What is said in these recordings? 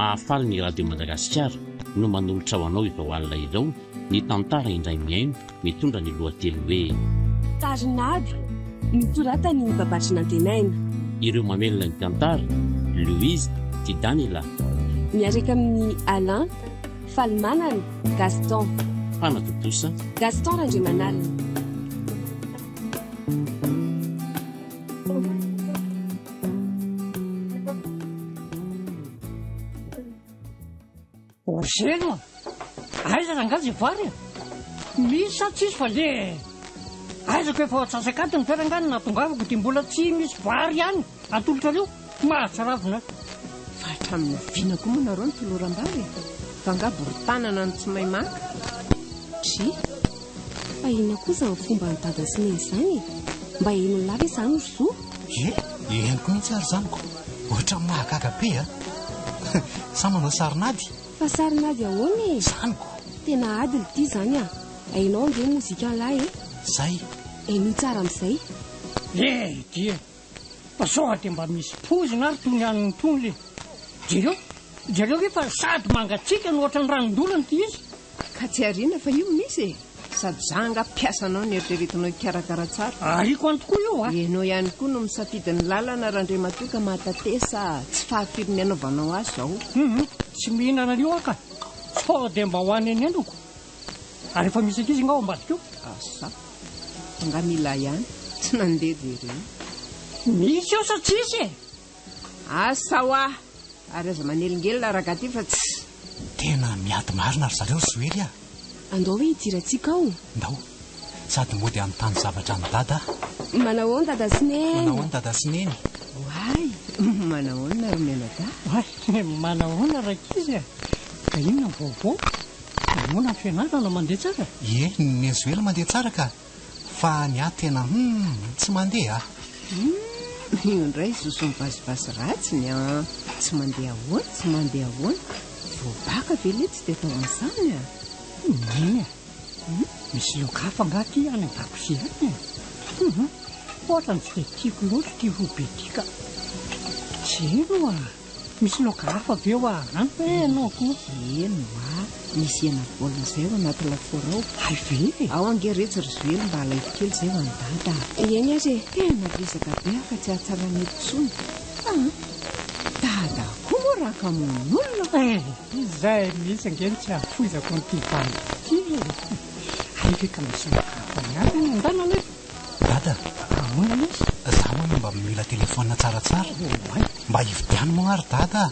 mahafaly ny radio Madagasikara no manolotra ho anao ireo alina ireo ny tantara indray miaino mitondra ny lohateny hoe Tarinady nosoratany babatry nantenaina. Ireo mamelona ny tantara Louise ty Daniela miaraka amin'ny Alain Falmanana Gaston Panatotosa Gaston Randriamanalina. Zeno aiza rangazy vary misy sa tsisy fa le aizako efa atsasakady ny fiarangany natongavako dia mbola tsy misy vary ihany atolotrareo mahatsaravina fa hatramin'ny vina koa moa nareo ny toloram-bary fa ngaborytanana ny tsy mahay maka Tsy fa ina kosa ny fomba ny dada sy neny izany mba eno ny lava izany ry zo eny koa mihitsy ary zaniko ohatra mahagaga be a sa manao sarinady fa sarinady ahoana e zaniko tena adily ity zany a ainao nge mozika an'lahy zay eno tsara amin'izay dia pasoa dia mba misy pozina ary toy ny an'ny tony jereo efa sady mangatsika no ohatra ny ranondolany ty izy ka tsy ariana fa io misy e sady zanga mpiasanao ny eritreretinao ikarakara tsara ariko any tokoa io a enao ihany koa no misafidin'ny lalana raha ndre matoka mahatatesa tsy fahafiry ny anaovanao azy zao tsy mihinana an'io aka sao dia mba ho any eny endroko ary efa misy ankizy ngao ambadika eo asa nga mila ihany tsy nandeha jereny misy eo sa tsisy e asa ho ah ary aza manelingelina araka ty fa tsy tena miady marina ry zareo zoely a andao hoe hidirantsika ao ndao sady mody amin'ny tany zavatra ny dada manahoany dada sy neny manahoany dada sy neny oay manahoana ry menada manahoana rakizy e ka inona ny vaovao namoana ny fianarana mandeha tsara ny zoely mandeha tsara ka fa ny ahy tena tsy mandeha io ndray zosony vasivasy ratsiny a tsy mandeha ahoana tsy mandeha ahoana voabaka vele tsy dia tao amin'izany a iny misy lokafa ngaty any an-dakozia any ohatra ny tsy dia tiako loatra ty robe ty ka tsy eno a misy lokafa avy eo a any fa enao koa eno a misy ena bolina izay ao anaty laforao ay ve ao angeretsy ry zoely mba alaifokely izay ho any dada eny azy tena resaka be ka tsy ahatsara ny etsony dada koa moa raha ka mon'olona izay misy angeny tsy afoizako nyty vany ty ayve ka misy lokafa ihany andana le dada ahoana misy za moa mba mila telefona tsaratsara mba hividiany moa ary dada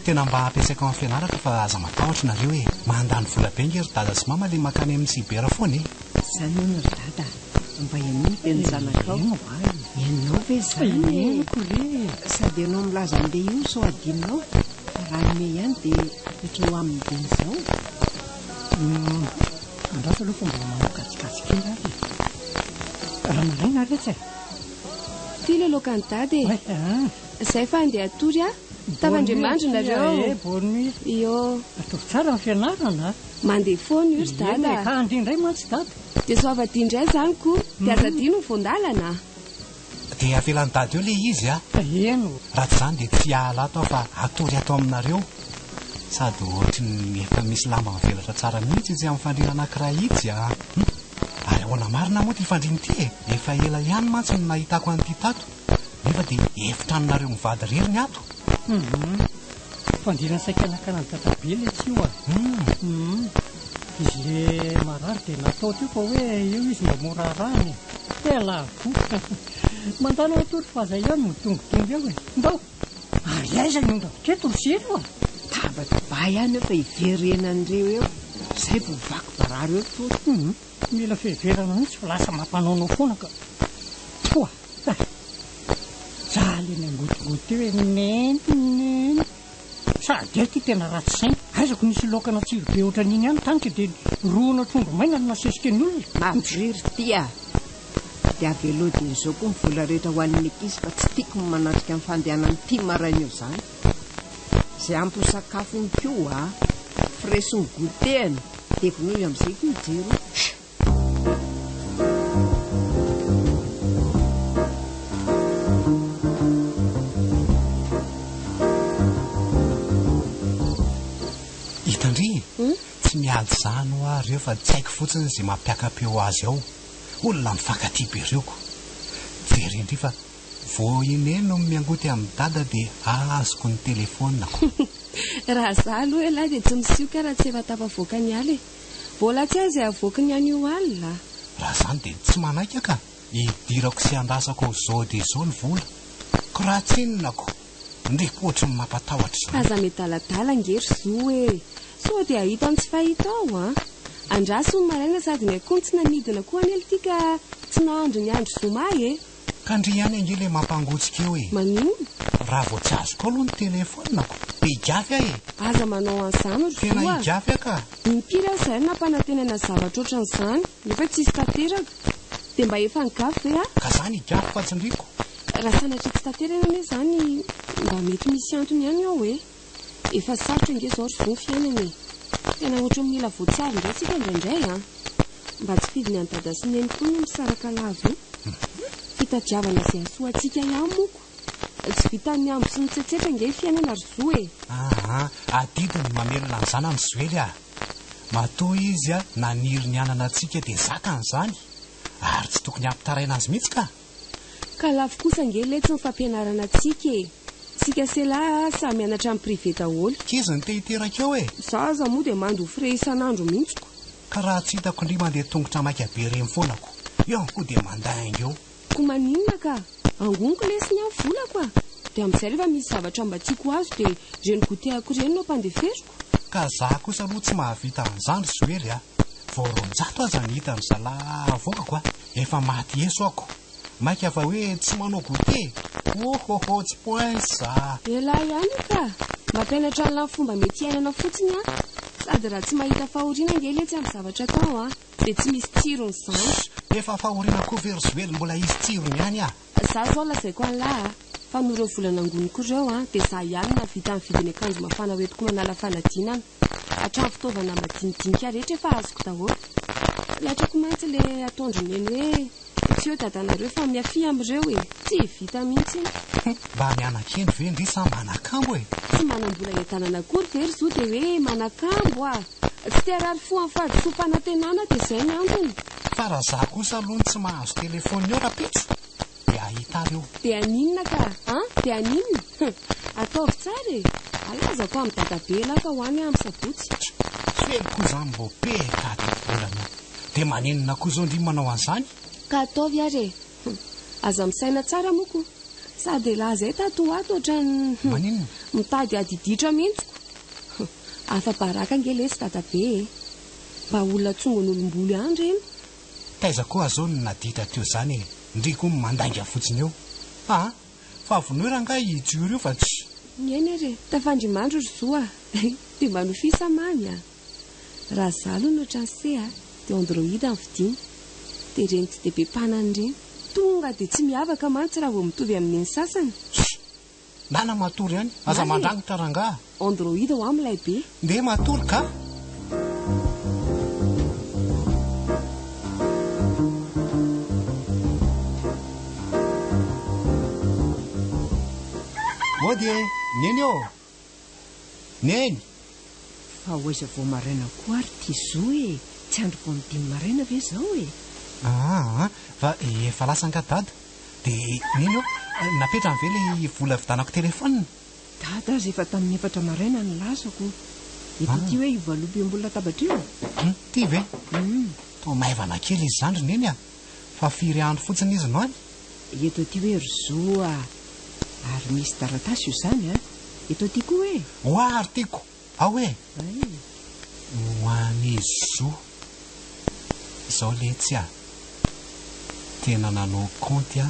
tena mba ampiasaiko amin'ny fianarako fa aza matahotra nareo e mandany vola be ngery dada sy mama le makany amin'ny sibera foana e zany ono ry dada mba enony teny zanakao enao ve zany sady enao milaza an'le io so adinao raha nome ihany dia ohatra ho amin'ny deny izao andrasa aloha fomba manokatsikasika iny ary raha maraina retsy ty le lokany dady izay fa andeha atory a tavandrimandry nareo bony io atovy tsara ny fianarana mandeha foana io ry dada ka andindray mantsy dada dia soavadindray zany koa dia azadino ny voandalana dia avelany dady eo le izy a eno raha tsy izany dia tsy ahala ato fa atory ato aminareo sady ohatry ny efa misy lamba mivelatra tsara mihitsy izy amin'ny fandriana anankiray itsy a ary ahoana marina moa ty fandriny ty e efa ela ihany mantsy ny nahitako an'ity tato nefa dia efitranonareo mivady rery ny ato fandriana saika anakana ny dadabe le tsy io a izy le marary dia natao teo fa hoe eo izy mba morarany elavo mandana atory fa zay ihany mitongotongo eo e ndao ary aiza ny ondavitreto rosero a tabatra ba ihany eo fa hiverenan'ireo eo izay vo vaky barary eo to mila fiheverana mihitsy fa lasa mampanaonao foana ka toa zaly ny angotigoty eo hoe neny sady ty tena ratsy sainy aizako misy lokana tsirobe ohatra n'iny ihany tanika dia roana trondro maina no nasesika ny olona maviriry tya dia avelodiny izao koa mivola rehetra ho an'ny ankizy fa tsy tiako ny manatrika amin'ny fandehanany ty maraina eo izany izay ampy ho sakafony koa a fresy ny goteny dia vonoy amin'izay koa ijero kalzano ary eo fa tsy haiko fotsiny izay mampiakapeo azy ao. Olona mifankaty be reoko. Very indri fa vao ine no miangoty amin'ny dada dia azoko ny telefonako. Raha za aloha elahy dia tsy misioka raha tsy efa tafavoaka ny aly e. Vola tsy azy avoaka ny any io alina. Raha zany dia tsy manaiky ka hidirako sy andrasako zao dia zao ny vola. Ko raha tsinonako ndreko ohatra ny mampatahotra izany. Aza medaladala ngery zo e. So dia ahita ny tsy fahita ao a. Andraso ny maraina sady ny akontsina nidina koa any ely ka tsy nahandro ny andro zoma e. Ka ndry ihany angely mampangotsika eo e. Manino? Raha vao tsy azoko aloha ny telefonako dia higafy aho e. Aza manao an'izany ry Tena zoa. higafy ka. Impiry aho izay nampanantenana zavatra ohatran'izany nefa tsisy tanteraka. Dia mba efa nigafy ve a? Ka zany higafy fa tsy ndriko. Raha sanatry tsy tanterana anie izany mba mety misy antony ihany ao e. Efa sarotra nge zao ry zo ny fiainana e. Tena ohatra mila voatsara indray tsika indraindray a. Mba tsy fidiny any dada sy neny koa no misaraka lavo. Fitadiavana izay hasoantsika ihany moko. Tsy vitan'ny ambo sy ny tsetsefy nge fiainana ry zo e. Adidiny mamelona an'izany amin'ny zoely a. Matoa izy a naniry ny anana antsika dia zakany izany. Ary tsy tokony hampitaraina azy mihitsy ka. Ka lafo kosa nge letsy ny fampianarana antsika e. Sika selahy samy mianatra amin'ny privé daholo. Kizy ny te hiteraka eo e. Zaza moa dia mandofre isan'andro mihitsiko. Ka raha tsy hitako ndry mandeha tongotra maika be reny foanako. Eo koa dia mandainga eo. Ko maninona ka? Angoniko lesiny amin'ny volako a. Dia amin'izay rehefa misy zavatra mba tiako azo dia reny gotehako ireny no mpandeferiko. Ka za kosa aloha tsy mahavita an'izany zoely a. Vao roanjato aza ny hita ny zalahy avokako a. Efa maty eso ako. Maika fa hoe tsy manao gote. Ohoho tsy poinsa. Elahy ihany ka. Mampianatra an'ilay fomba mety hiainana fotsiny a. Sady raha tsy mahita fahoriana nge letsy amin'ny zavatra tao a. Dia tsy misy tsirony izany. Efa fahoriana koa very zoely mbola isy tsirony ihany a. Za zao lazaiko an'lahy fa noreo volana angoniko ireo a. Dia za ihany navita amin'ny vidiny akanjo mafana hoentiko manala fanadinana. Hatramin'ny fitaovana madinidinika rehetra efa azoko daholo. Latrako mantsy ilay atondro neny hoe tsy eo dadanareo fa miafy amin'ireo e. Tsy vita mihitsy. Mba mianan-keny ve ndry sa manakambo e. Tsy manam-bola entanana akory very zo dia hoe manakambo a. Tsy terary fo amin'ny fahadisom-panantenana dia izay ny antony. Fa raha za kosa aloha tsy mahazo telefony eo rapitso dia ahita reo. Dia aninona ka? Dia aninona? Ataovy tsara e. Alazako amin'ny dadabe lahy fa hoany amin'ny sabotsy. Soely koa izany mbo be kady volana. Dia maninona koa izao ndry manao an'izany? Ka ataovy ary e. Aza misaina tsara moko. Sady lahy izay tato ato ohatrany Maninona? mitady adiditra mihitsiko. Afa-baraka nge lesy dadabe e. Mba olona tsongon'olom-boly ihany ireny. Taiza koa zao no naditra teo izany e. Ndry koa mandainga fotsiny eo. Fa vonoera anga hijoro io fa tsy. Eny ary tafandrimandro ry zo a. Dia mba nofisa mamy a. Raha za aloha no ohatrany se a. Dia android amin'ny vidiny. Dia ireny tsy dia be mpanany ireny. Tonga dia tsy miavaka mantsy raha vao mitovy amin'ny sasany. Nana matory ihany. Aza mandrangitra rangaha. Android ho amin'ilay be. Nde matory ka. Mody e, neny eo. Neny. Fa hoaiza vao maraina koa ary ty zo e. Tsy androko amin'ny dimy maraina ve zao e. Fa efa lasanga dada. Dia neny eo, napetra ny vely vola vidanako telefonina. Dada azy efa tamin'ny 4 maraina ny lasako. Eto ty hoe ivaloby ambola latabatra io. Ty ve? Tao maivana kely izy zandry neny a. Fa firy andro fotsiny izy no any. Eto ty hoe ry zo a. Ary misy taratasy io izany a. Eto ty koa hoe. Hoary tiako. Ao hoe. Ho an'ny zo. Izao letsy a. Tena nanao kaonty a.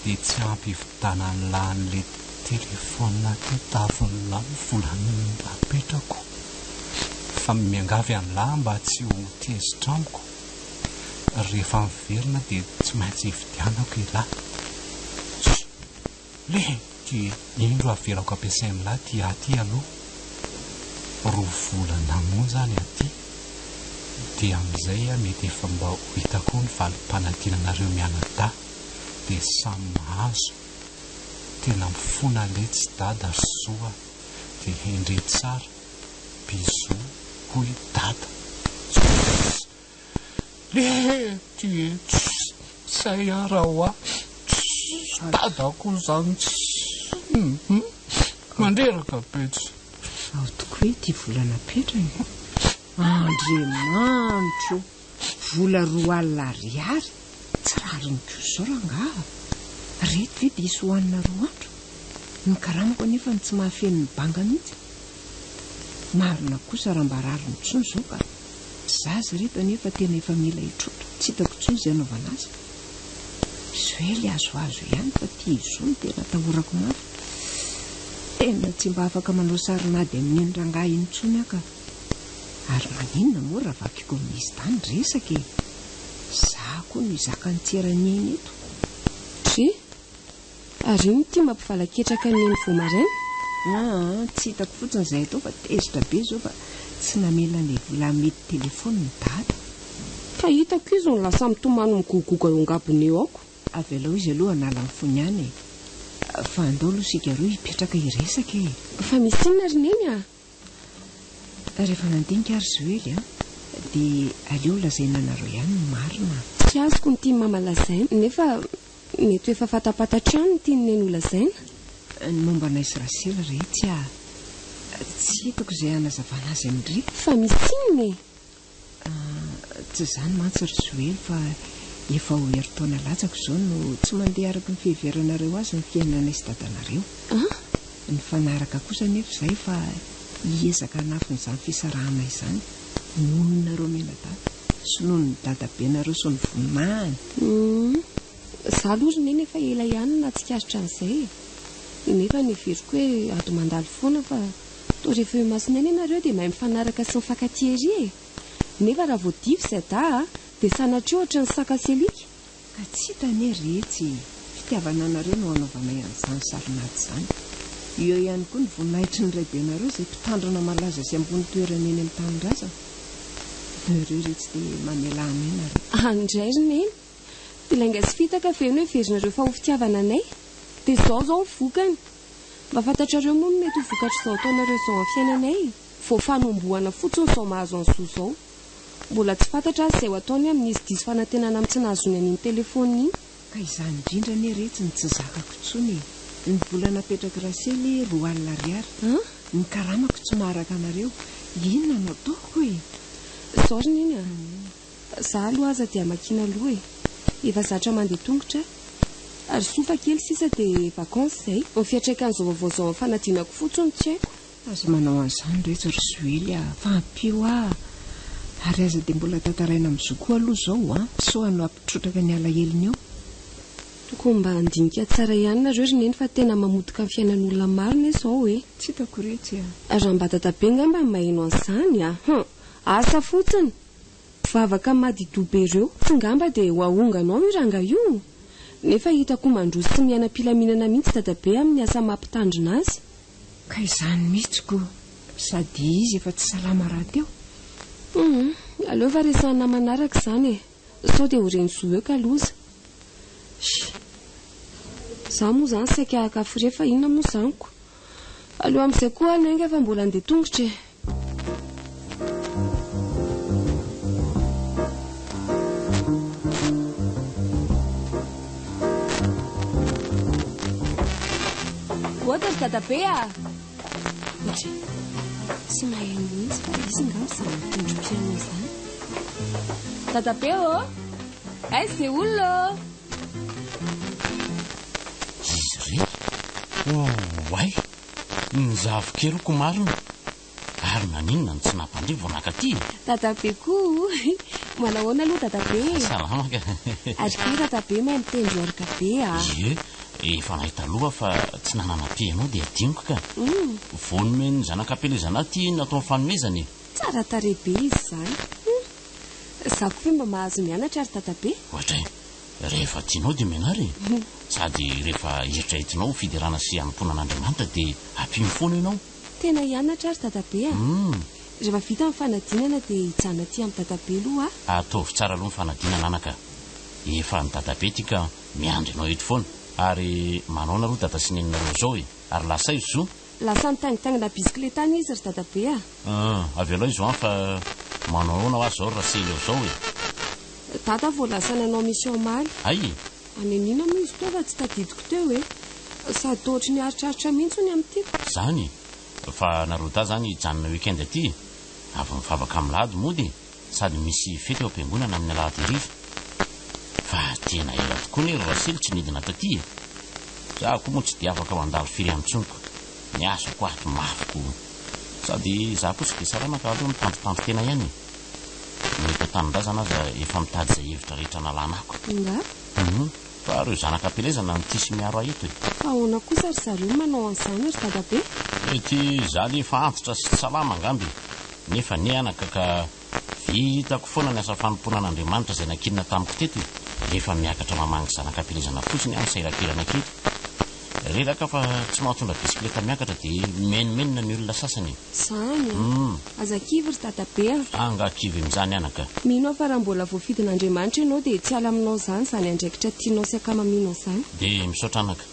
Dia tsy ampivitana an'ilay telefona tafon'ilay volany apetrako. Fa miangavy an'ilay mba tsy ho tezitra amiko. Rehefa miverina dia tsy maintsy hividianako ilahy. Le dia indro averako ampiasain'ilay ty aty aloha. Roa volana moa zany aty. Dia amin'izay mety efa mba ho hitako ny valim-panadinanareo mianadahy. Dia samy mahazo. Tena mifona letsy dada ry zoa. Dia endre tsara. Bisou hoy dada. Zay arahoa tadako zany mandreraka petsy. Ao tokoa hoe ty volana petrany. Andriamanitro, vola 2 alina ariary tsy rariny kosa rangava. Reto ve diso hoanina 2 andro. Ny karamako anefa tsy mahafeny ny banga mihitsy. Marina kosa raha mba rariny tsony zao ka zazy reto anefa tena efa mila hitrotra. Tsy hitako tsony izay anaovana azy. Zoely azoazo ihany fa ty izony tena tahorako mafy. Tena tsy mba afaka manao sarinady amin'ny rangahy intsony aka. Ary maninona moa raha vakiko amin'izy tany resaka e. Zaho koa no izaka ny tserany eto. Ary iny ty mampifalaketraka ny vomaraina? Tsy hitako fotsiny izay atao fa tezitra be zao fa tsy namela ny vola mety telefony ny dady. Ka hitako izy no lasa mitomano migogoga eo angabony eo ako. Avelao izy aloha anala ny fony ihany e. Fa andao aloha sika roa hipetraka hiresaka e. Fa misy inona ry neny Rehefa nandinika ary Zoely dia aleo lazaina anareo ihany ny marina. Tsy azoko ny tia mama lazaina nefa mety efa fatapatatra ihany ny tia neny ho lazaina. Ny momba anay Sirasela rehetra tsy hitako izay hanazavana azy amin'ireo. Fa misy inona tsy izany mantsy ry Zoely fa efa ho herintaona latsaka izao no tsy mandeha araka ny fiheveranareo azy ny fiainanay sy dadanareo. Ny fanaraka kosa nefa izay fa hiezaka hanafin'izany fisarahana izany nononareo menadada sy noho ny dadabenareo sy ny vonimahany. Za aloha ry neny efa ela ihany na tsikaritra an'izay. Nefa neveriko hoe ado mandalo foana fa toa rehefa eo masinaina ianareo dia mahay mifanaraka sy mifankaty ery. Nefa raha voadivy izay da dia sanatria ohatra ny saka selika. Ka tsy hitany retsy fitiavana anareo no anaovanay an'izany sarinady izany. Eo ihany koa ny voninahitry ny raibenareo izay mpitandrina malaza sy ambony toerana eny amin'ny tanindrazana. Nareo retsy dia mamela amenareo. Andray ry neny, ilainga sy fitaka feno hoe verynareo fa ho fitiavana anay. Dia zao vokany. Mba fantatrareo moa no mety ho vokatra izao ataonareo izao amin'ny fiainanay. Vao fanombohana fotsiny izao mahazo an'izao izao. Mbola tsy fantatra azy izay ho ataony amin'izy diso fanantenana amin'ny tsy nahazony an'iny telefony iny. Ka izany indrindra ne retsy ny tsy zakako tsony. Ny volana petraka Rasely 2 alina ariary. Ny karamako tsy maharaka anareo. Inona no ataoko e? Zao ry neny za aloha aza dia makina aloha e. Efa zatra mandeha tongotra. Ary sofa kely sisa dia vakansa izay. Ny fiatraikan'izao vaovao izao amin'ny fanadinako fotsiny tsy haiko. Azo manao an'izany rehetra ry Zoely fampio Ary aza dia mbola tantaraina amin'izao koa aloha izao so hanao ampitrotraka ny alaheliny eo. Tokony mba handinika tsara ihany nareo ry neny fa tena mamotika ny fiainan'olona marina izao e. Tsy hitako retsy Raha mba dadabe ngamba maheno an'izany asa fotsiny. Vavaka madidobe ireo tsy ngamba dia ho ahonganao io ranga io. Nefa hitako mandroso sy miaina-pilaminana mihitsy dadabe amin'ny asa mampitandrina azy. Ka izany mihitsy sady izy efa tsy salama raha teo. Aleo fa resahana manaraka izany e. Sao dia ho reny zo eo ka loza. Za moa izany saika hakafo rehefa inona moa izaniko. Aleo amin'izay koa nainga fa mbola andeha tongotra e. Oatra dadabe tsy mahay mihitsy fa izy ngamba izany mitondro-piaino izany. Dadabe izay olona izy way ny zavikeroko marina ary naninona ny tsy nampandrivo vonaka aty. Dadabe koa manahoana aloha dadabe. Salamaka. Ary ke dadabe mahay mitendry orika be efa nahita aloha fa tsy nanana-pi anao dia adiniko ka. Vonimeny zanak'ampelezana ty natao fanomezany. Tsara tarehibe izy izany. Za koa mba mahazo mianatra ary dadabe. Ohatra rehefa tianao dia mianary sady rehefa eritreretinao fidirana sy hanomponan'Andriamanitra dia ampimy foana ianao. Tena hianatra ary dadabe rehefa vita ny fanadinana dia hijana aty amin'ny dadabe aloha ataovy tsara aloha ny fanadinana anaka. Efa ny dadabe ty ka miandry anao eto foana. Ary manao nareo dada sy neninareo zao ary lasa izy zo. Lasa mitangitangina bisikileta any izy ry dadabe avelao izy fa manao nao azy zao Rasely eo zao Dada voalasana anao misy omaly. Ay, Any anina moa izy teo fa tsy tadidiko teo hoe sady tohatry ny aritraritra mihitsy ny amin'itiako. zany fa narota zany janona weekend aty avy mivavaka amin'ny lahady mody sady misy fety eo am-piangonana amin'ny alahady riva fa tena ela tokoa ny Rasily tsy nidina taty za koa moa tsy dia afaka mandalo firy amintsoniko ny asako ato mafiko sady za koa tsy dia saramaka aloha mitantotanto tena ihany mety tanindrazana aza efa mitady izay hevitra rehetra nalanako Nga fa reo zanaka ampelezana ny tisy miaro ahito fa ahoana kosa ry zareo manao an'izany ry dadabe? mety za le efa antitra sy salama angamby nefa ny anaka ka vitako foana ny asa fanompoana an'Andriamanitra izay nakinina tamiko teto rehefa miakatra mamangy zanaka ampelezana fotsiny amin'ny sairatirana kely relaka fa tsy mahatondra bisikileta miakatra dia menimenina ny olona sasany Zany azakivy ry dadabe angakivy amin'izany anaka mino fa raha mbola voafidin'Andriamanitra ianao dia tsy ala aminao zany zany andraikitra tianao sy akamaminao zany. dia misaotra anaka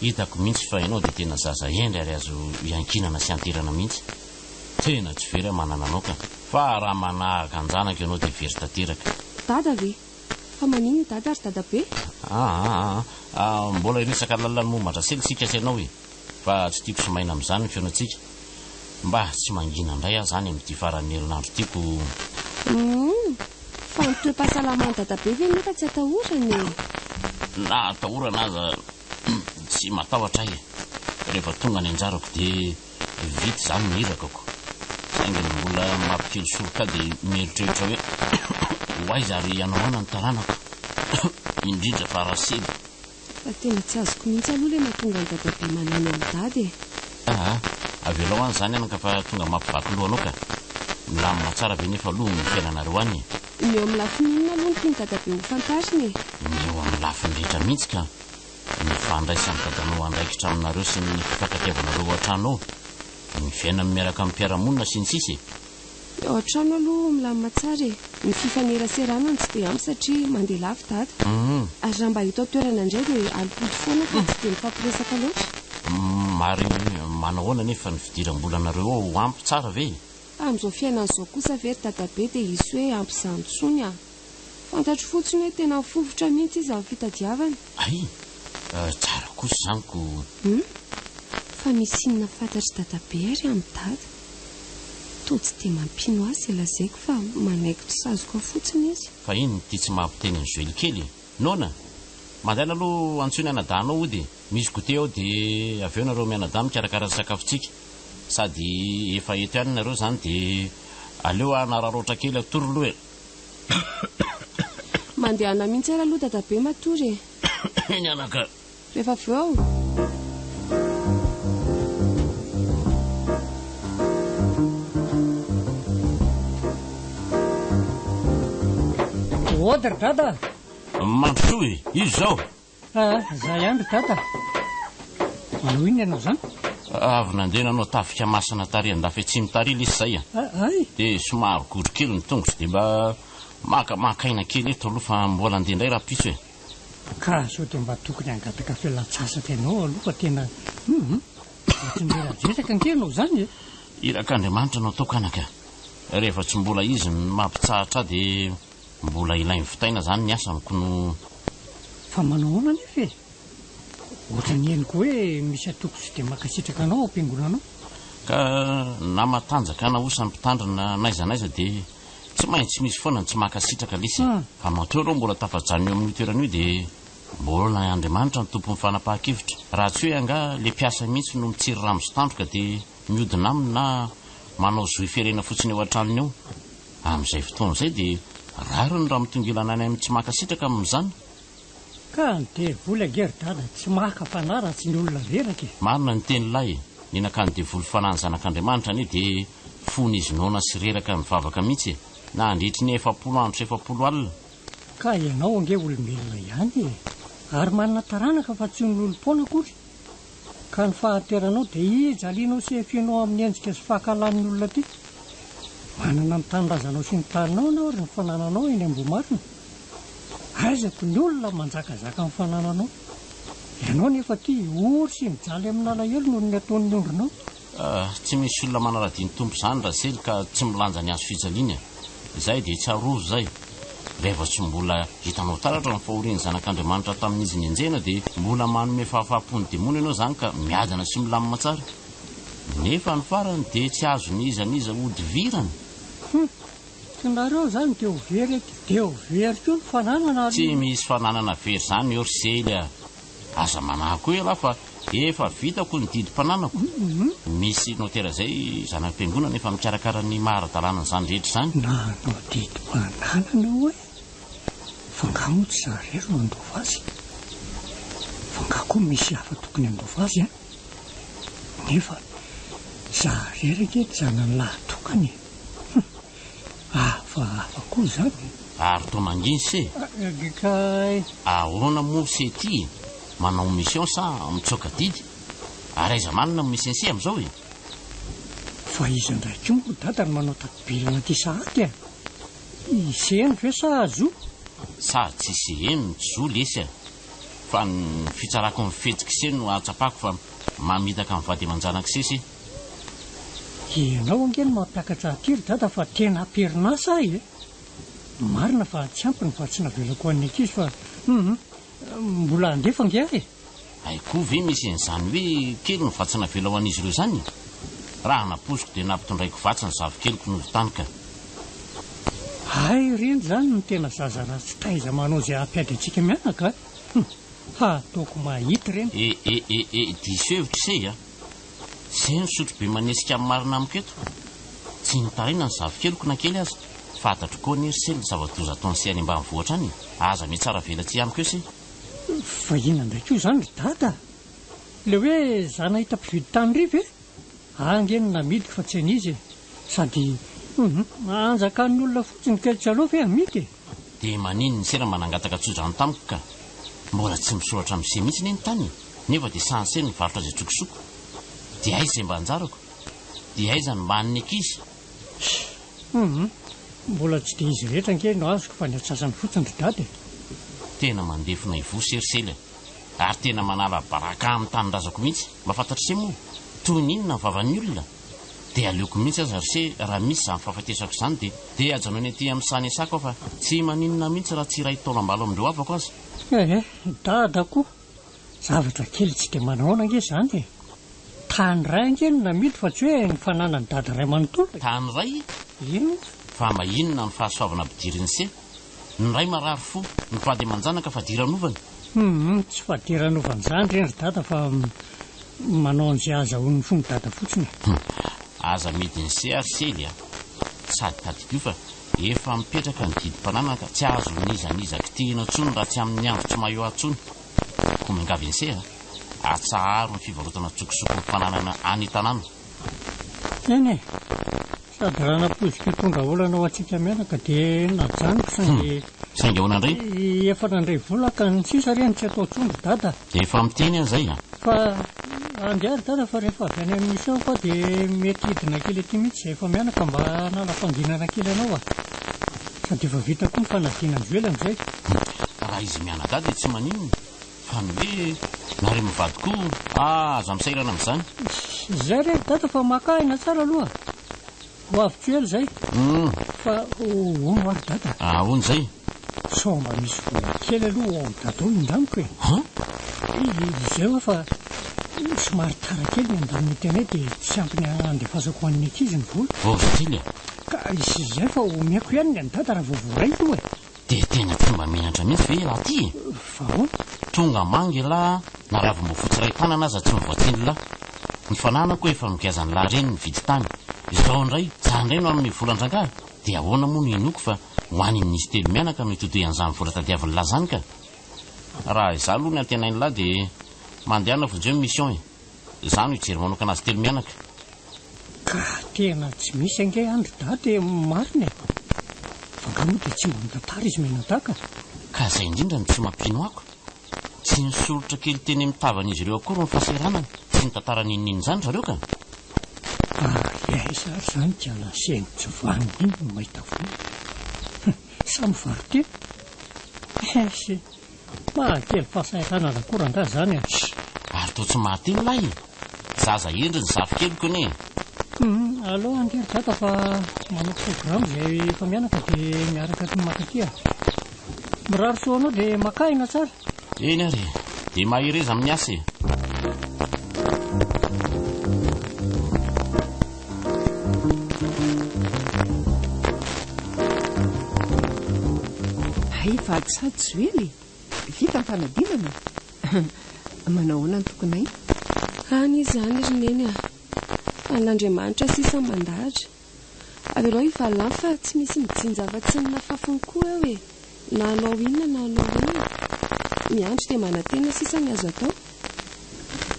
hitako mihitsy fa ianao dia tena zaza endry ary azo iankinana sy anterana mihitsy tena tsy very manana anao ka fa raha manahaka anjanaka ianao dia very tanteraka Dada ve? Fa manino ny dada ry dadabe? mbola iresaka lalany momba Rasily sika sy ianao fa tsy tiako somaina amin'izany ny feonantsika mba tsy mangina indray aho zany amin'ity faran'ny herinandro tiako Fa ny toe-pahasalamany dadabe ve nefa tsy atahorany na atahorana aza tsy matahotra ahy rehefa tonga ny anjarako dia vity zany mihirakako saingany mbola mampikely soroka dia mieritreritra hoe hoaiza ary ianaoana ny taranako indrindra fa Rasily fa tena tsy azoko mihitsy aloha le mahatonga ny dadabe manany amin'ny dady avelao any zany anaka fa tonga mampivaky lohanao ka milamina tsara be nefa aloha ny fiainanareo any ny eo amin'ny lafininina aloha ny tiany dadabe ho fantariny ny eo amin'ny lafiny rehetra mihitsy ka ny fandraisany dadanao andraikitra aminareo sy ny fifankatiavanareo an-tranao ny fiainana miaraka amin'ny mpiaramonina sy ny sisy ao an-trano aloha milamina tsara ny fifaneraserana tsy dia ampy satria mandeha lafy dada ary raha mba hita toerana indray dia alipody foana fa tsy dia mifampiresaka loatra mary manahoana nefa ny fidiram-bolanareo ao ampy tsara ve amin'izao fiainan'izao kosa very dadabe dia isy hoe ampy izany tsony fantatro fotsiny hoe tena fofotra mihitsy izy amin'ny fitadiavana ay tsara kosa zaniko fa misy inona fantatry dadabe ary amin'ny dada to tsy dia mampino azy lazaiko fa manaiko tsy sazoko fotsiny izy fa iny ty tsy mampiteny ny zoely kely nona mandaina aloha antsony anadanao ody misy gote ao dia avy eo nareo mianada mikarakara sakafotsika sady efa eto ihany nareo zany dia aleo anararoatra kely atoroloha mandehana mihitsy ara aloha dadabe matory eny anaka rehefa avy eo Odry dada mandrosoy izy zao za ihany ry dada manao iny ianao zany avy nandeha nanao tafika masana tary andafy tsy mitarily izy zay ay dia somary godro kely ny tongotro dia mba makaina kely eto aloha fa mbola andeha indray raha piso ka so dia mba tokony angataka fialatsasaka ianao aloha fa tena ohatryndrerajesaka ankenao zany irak'Andriamanitra no ataoko anaka rehefa tsy mbola izy mampitsahatra dia mbola ilainy fitaina zany ny asaniko no fa manao ona nefa ohatrany eniko hoe misy atoko sy dia makasitraka anao ao am-piangonanao ka na matanjaka na osany mpitandrina naizanaiza dia tsy maintsy misy foana ny tsy makasitraka lisy fa matreo aloha mbola tafajanony eo amin'ny toerana io dia mbola Andriamanitra ny tompon'ny fanapahan-kevitra raha tsy hoe anga le mpiasa mihitsy no mitsiry rano sy tandroka dia miodina aminy na manao zohy fiarena fotsiny eo an-tranony eo amin'izay fotoana izay dia raro ny raha mitongilana any amin'ny tsy makasitraka amin'izany ka dia voly agery dada tsy maka fanara tsy ny olona veraka marina ny teny lahy ninakany dia voly fanany zanak'Andriamanitra anie dia fony izy nona sy reraka mivavaka mihitsy na andritry ny 70 andro sy 70 alina ka ianao ange olombelona ihany ary manana taranaka fa tsy ny lolom-poana kory ka ny fahateranao dia izy alianao sy efianao amin'ny endrika sy fahakalan'ny olona ty manana ny tanindrazanao sy ny taninao anao ary ny fanananao eny ambomarina aizako ny olona manjakazaka amin'ny fanananao ianao nefa ty ory sy mijaly amin'ny alahelo noho ny ataon'ny ondrinao tsy misy olona manara-diny tompo zany Rasily ka tsy milanja ny azo fijaliana izay dia tsy arozo zay rehefa tsy mbola hitanao taratra ny fahoriany zanak'Andriamanitra tamin'izy ny enjena dia mbola manome fahafaham-pony demona ianao zany ka miadana sy milamina tsara. Nefa ny farany dia tsy azo n'iza ody virana. Nareo zany dia ho very dia ho very koa ny fananana. Tsy misy fananana very zany orsely a. Aza manako ela fa efa vitako ny didim-pananako. Misy notera zay zanam-piangonana efa mikarakara ny maharadalàna zany rehetra zany. Nanao didim-pananana hoe fangamo tsy zarero no andova azy. Fangako misy hafa tokony andova azy nefa zarero kety zanany lahatokany. Hafa koa zany. Ary to manginy se. Ahoana moa se ty manao mission sa mitsoka didy. Ary aiza manana misy anse amin'izao e. Fa izy ndraiky moa dada manao tadibilana ty sahady iseny ve sa zo? Sa tsy seheno tsy zo lesy fa ny fitsarako ny fetsika se no atsapako fa mamitaka amin'ny vady aman-janak'isesy. Ianao angeny mampiakatra atiry dada fa tena aperinasa e. Marina fa tsy ampiny fa tsy navelako an'ny ankizy fa mbola andefa ngiary. Aikoa ve misy an'izany hoe kely ny vatsina vela ho an'izy ireo zany. Raha naposiko dia nampitondraiko vatsiny zavikeliko no tanika. Ay reny zany no tena zaza raha tsy taiza manao zay ampiady antsika mianaka. Ataoko mahita reny. Diso hevitra se a. Zay ny sotro be manesika amin'ny marina amiko eto. Tsy nitarina ny zavikeliko na kely aza. Fantatro koa ny ery zava-doza ataony se any ambanivohitra any. Aza mitsara velatsy amiko eo se. Fa ina ndraiky io zany dada. Le hoe zana hita mpividy tany riva e. Angeny namidy fa tsy an'izy sady anjakan'ny olona fotsiny kely aloha fe amidy. Dia manino ny sera manangataka tsodrano tamiko ka. Mbola tsy misoratra amin'ny se mihitsy ny tany. Nefa dia sansy ny varotra izay tsokosoko. Dia aiza izay mba anjarako? Dia aiza ny mba an'ny ankizy? Mbola tsy dia izy rehetra ange no azoko fa ny atsasany fotsiny ry dada. Tena mandefina ivo serisely ary tena manala baraka amin'ny tanindrazako mihitsy. Mba fantatry se moa toy n'inona ny vavan'ny olona. Dia aleoko mihitsy aza se raha misy izany fahafatesako izany dia ajanony aty amin'ny sany asako fa tsy maninona mihitsy raha tsy iray taona ambalo amin'ireo havako aza. Dada koa zavatra kely tsy dia manahona ange zany. Tany ray ange no namidy fa tsy hoe ny fananany dada ray manontolo. Tany ray? Ino? Fa mahinona ny fahasoavana bidiriny se. Ny ray marary fo ny fady aman-janaka fa diranovany. Tsy fa diranovany zany reny ry dada fa manao an'izay azahoan'ny fony dada fotsiny. Aza mety ny se ary sely sady tadidio fa efa mipetraka ny didim-pananana ka tsy azo nizanizaka tiana intsony raha tsy amin'ny andro tsy mahay atsony. Koa mingavy ny se atsaharo ny fivarotana tsokosoko ny fananana any tanàna. Eny sady raha naposika tonga olana ho antsika mianaka dia najanoko saingy ahoana indray efa nandray vola ka ny sisa reny tsy atao tsondro dada. Efa miteny an'izay fa andiary dada fa rehefa avy any amin'ny mission fa dia mety hidina kely aty mihitsy efa mianaka mba nala fanginana kely anao sady efa vita koa ny fanadina ny velany zay. Raha izy mianaka dia tsy maninona fa ny hoe nare mivady koa aza misairana amin'izany. Zay re dada fa makahina tsara aloha ho avy kely zay fa ono ary dada. Ahoana izay? So mba misy vola kely aloha ao dada indamiko izay hoa fa somary tara kely ny andaniny tenay dia tsy ampiny andefasako ho an'ny ankizy ny vola. Stily ka izy izay fa omeko ihany ny dada raha voavoray io dia tena tsy mba mianatra mihitsy ve lahy ty? Fa ho tonga mangy lahy na ravim-boafotsy ray tanana aza tsy mivoatsiny lahy. Ny fananako efa migaza ny lahy reny ny vidy tany. Izao indray jandray no amin'ny volan-drangah dia ahoana moa no inoko fa ho an'izy telo mianaka no hitotoy an'izany vola tadiavin'ny lahy zany ka. Raha izaho aloha ny antenainy lahy dia mandehana vonjeo mission izany no hijery manokana azy telo mianaka. Ka tena tsy misy ange andro da dia marina fangamo dia tsy mba mitantara izy menadaka. Ka izay indrindra no tsy mampino ako. Tsy nisolotra kely teny mitavan'izy ireo akory ny fahasahiranana sy ny tantara ninina izany zareo ka. Iaiza ary zany dia laseny tsy vaniny iny no mahita vola. Samy varoteny sy mahakely fahasahiranana akorandraha zany ary to tsy mahateny lahy zaza endry ny zavikeliko ane. Aloha andery dada fa manao programme izay efa mianaka dia miaraka ty makaty mirary soanao dia makaina tsara. Eny ary dia mahireza amin'ny asa e. ay vady sady zoely vita ny fanadinana manao hoana ny tokonay any izy any ry neny an'Andriamanitra sisa mandahatra avy ianao hivalany fa tsy misy mijinjava-tsy ny nafafony koa hoe na anao inona na anao inona miandry dia manantena sisa ny azo atao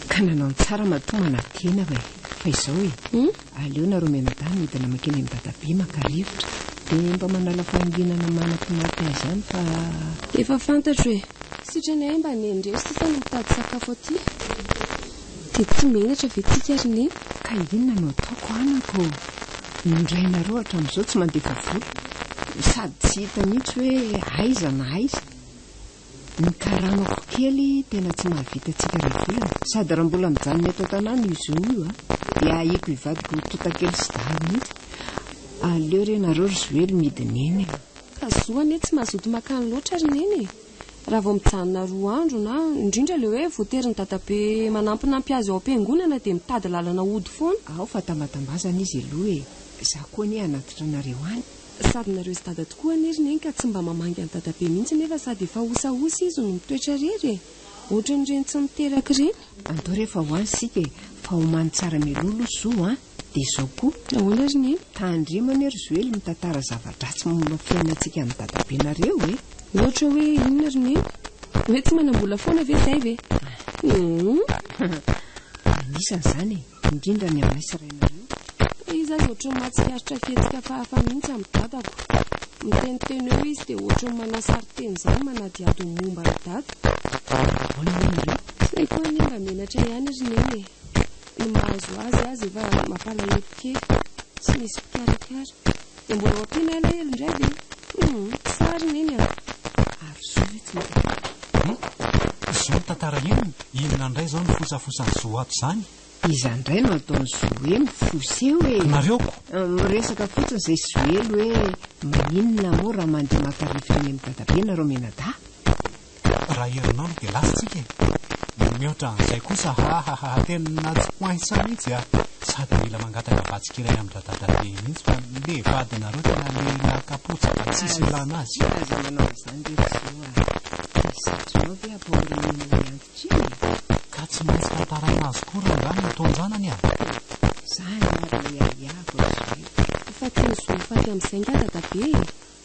ka nanao ny tsara matoa manantena hoe fa izao hoe aleo nareo menadany midina makeny amin'ny dadabe makarivotra dia mba manala fahanginana manam-pinaty izany fa efa fantatro hoe sitranay mba nendreo sisa ny mitady sakafo aty dia tsy menatra vetsika ry neny ka inona no ataoko anako indrainareo hatramin'izao tsy mandefa vola sady tsy hita mihitsy hoe aiza na aiza ny karamako kely tena tsy mahavitatsika revolana sady raha mbola mijanona eto an-tanàna izy io dia aiko hivadiko totakely sy dahalo mihitsy aleo renareo ry zoely midineny ka zoany tsy mazoto makany loatra ry neny raha vao mijanona 2 andro na indrindra leo hoe voatery ny dadabe manampinampy azy ao am-piangonana dia mitady lalana ody foana ao fa tambatambazana izy aloha za koa ny anatitra nareo any sady nareo sy dada tokoa anery neny ka tsy mba mamangy ny dadabe mihitsy nefa sady efa osaosy izy no mitoetra rery ohatra ny reny tsy miteraka reny andao rehefa hoany sika fa homany tsara melolo zo dia izao koa ahoana ry neny tandremana ry zoely mitantara zava-dratsy momba fiainantsika amin'ny dadabe nareo ohatra hoe inona ry neny hoe tsy manambola foana ve zay ve anisan'izany indrindra ny aminay sy rainareo izy azy ohatra ny mahatsikaritra fihetsika fahafa mihitsy amin'ny dadako miteniteny eo izy dia ohatra ny manasary teny izany manadiady ho momba ry dada zay koa ny mba menatra ihany ry neny ny mahazo azy efa mampalahelo kely tsy misy pikarakara dia mbola ampiana alahelo indray ve sary neny ary zoe tsy zao tantara inona indray zao ny fosafosan'ny zo ato izany izandray no ataony zoe mifosy hoe nareoko miresaka fotsiny izay zoely hoe maninona moa raha mandeha makarify reny amin'ny dadabe nareo menada raha herinandro dia lasitsika mihoatra an'izay kosa tena tsy poinsa mihitsy sady mila mangataka vatsik'iray amin'ny dadabe mihitsy fa le vadinareo tena le lakapotsaka tsisy ilana azy aza manao izany rery satrinao ve apaorenena antitra ka tsy maintsy tantaraina azy koa raha ngany nytonjanany zany ary aiako efa tiany zo faty amin'izay nga dadabe